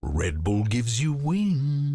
Red Bull gives you wings.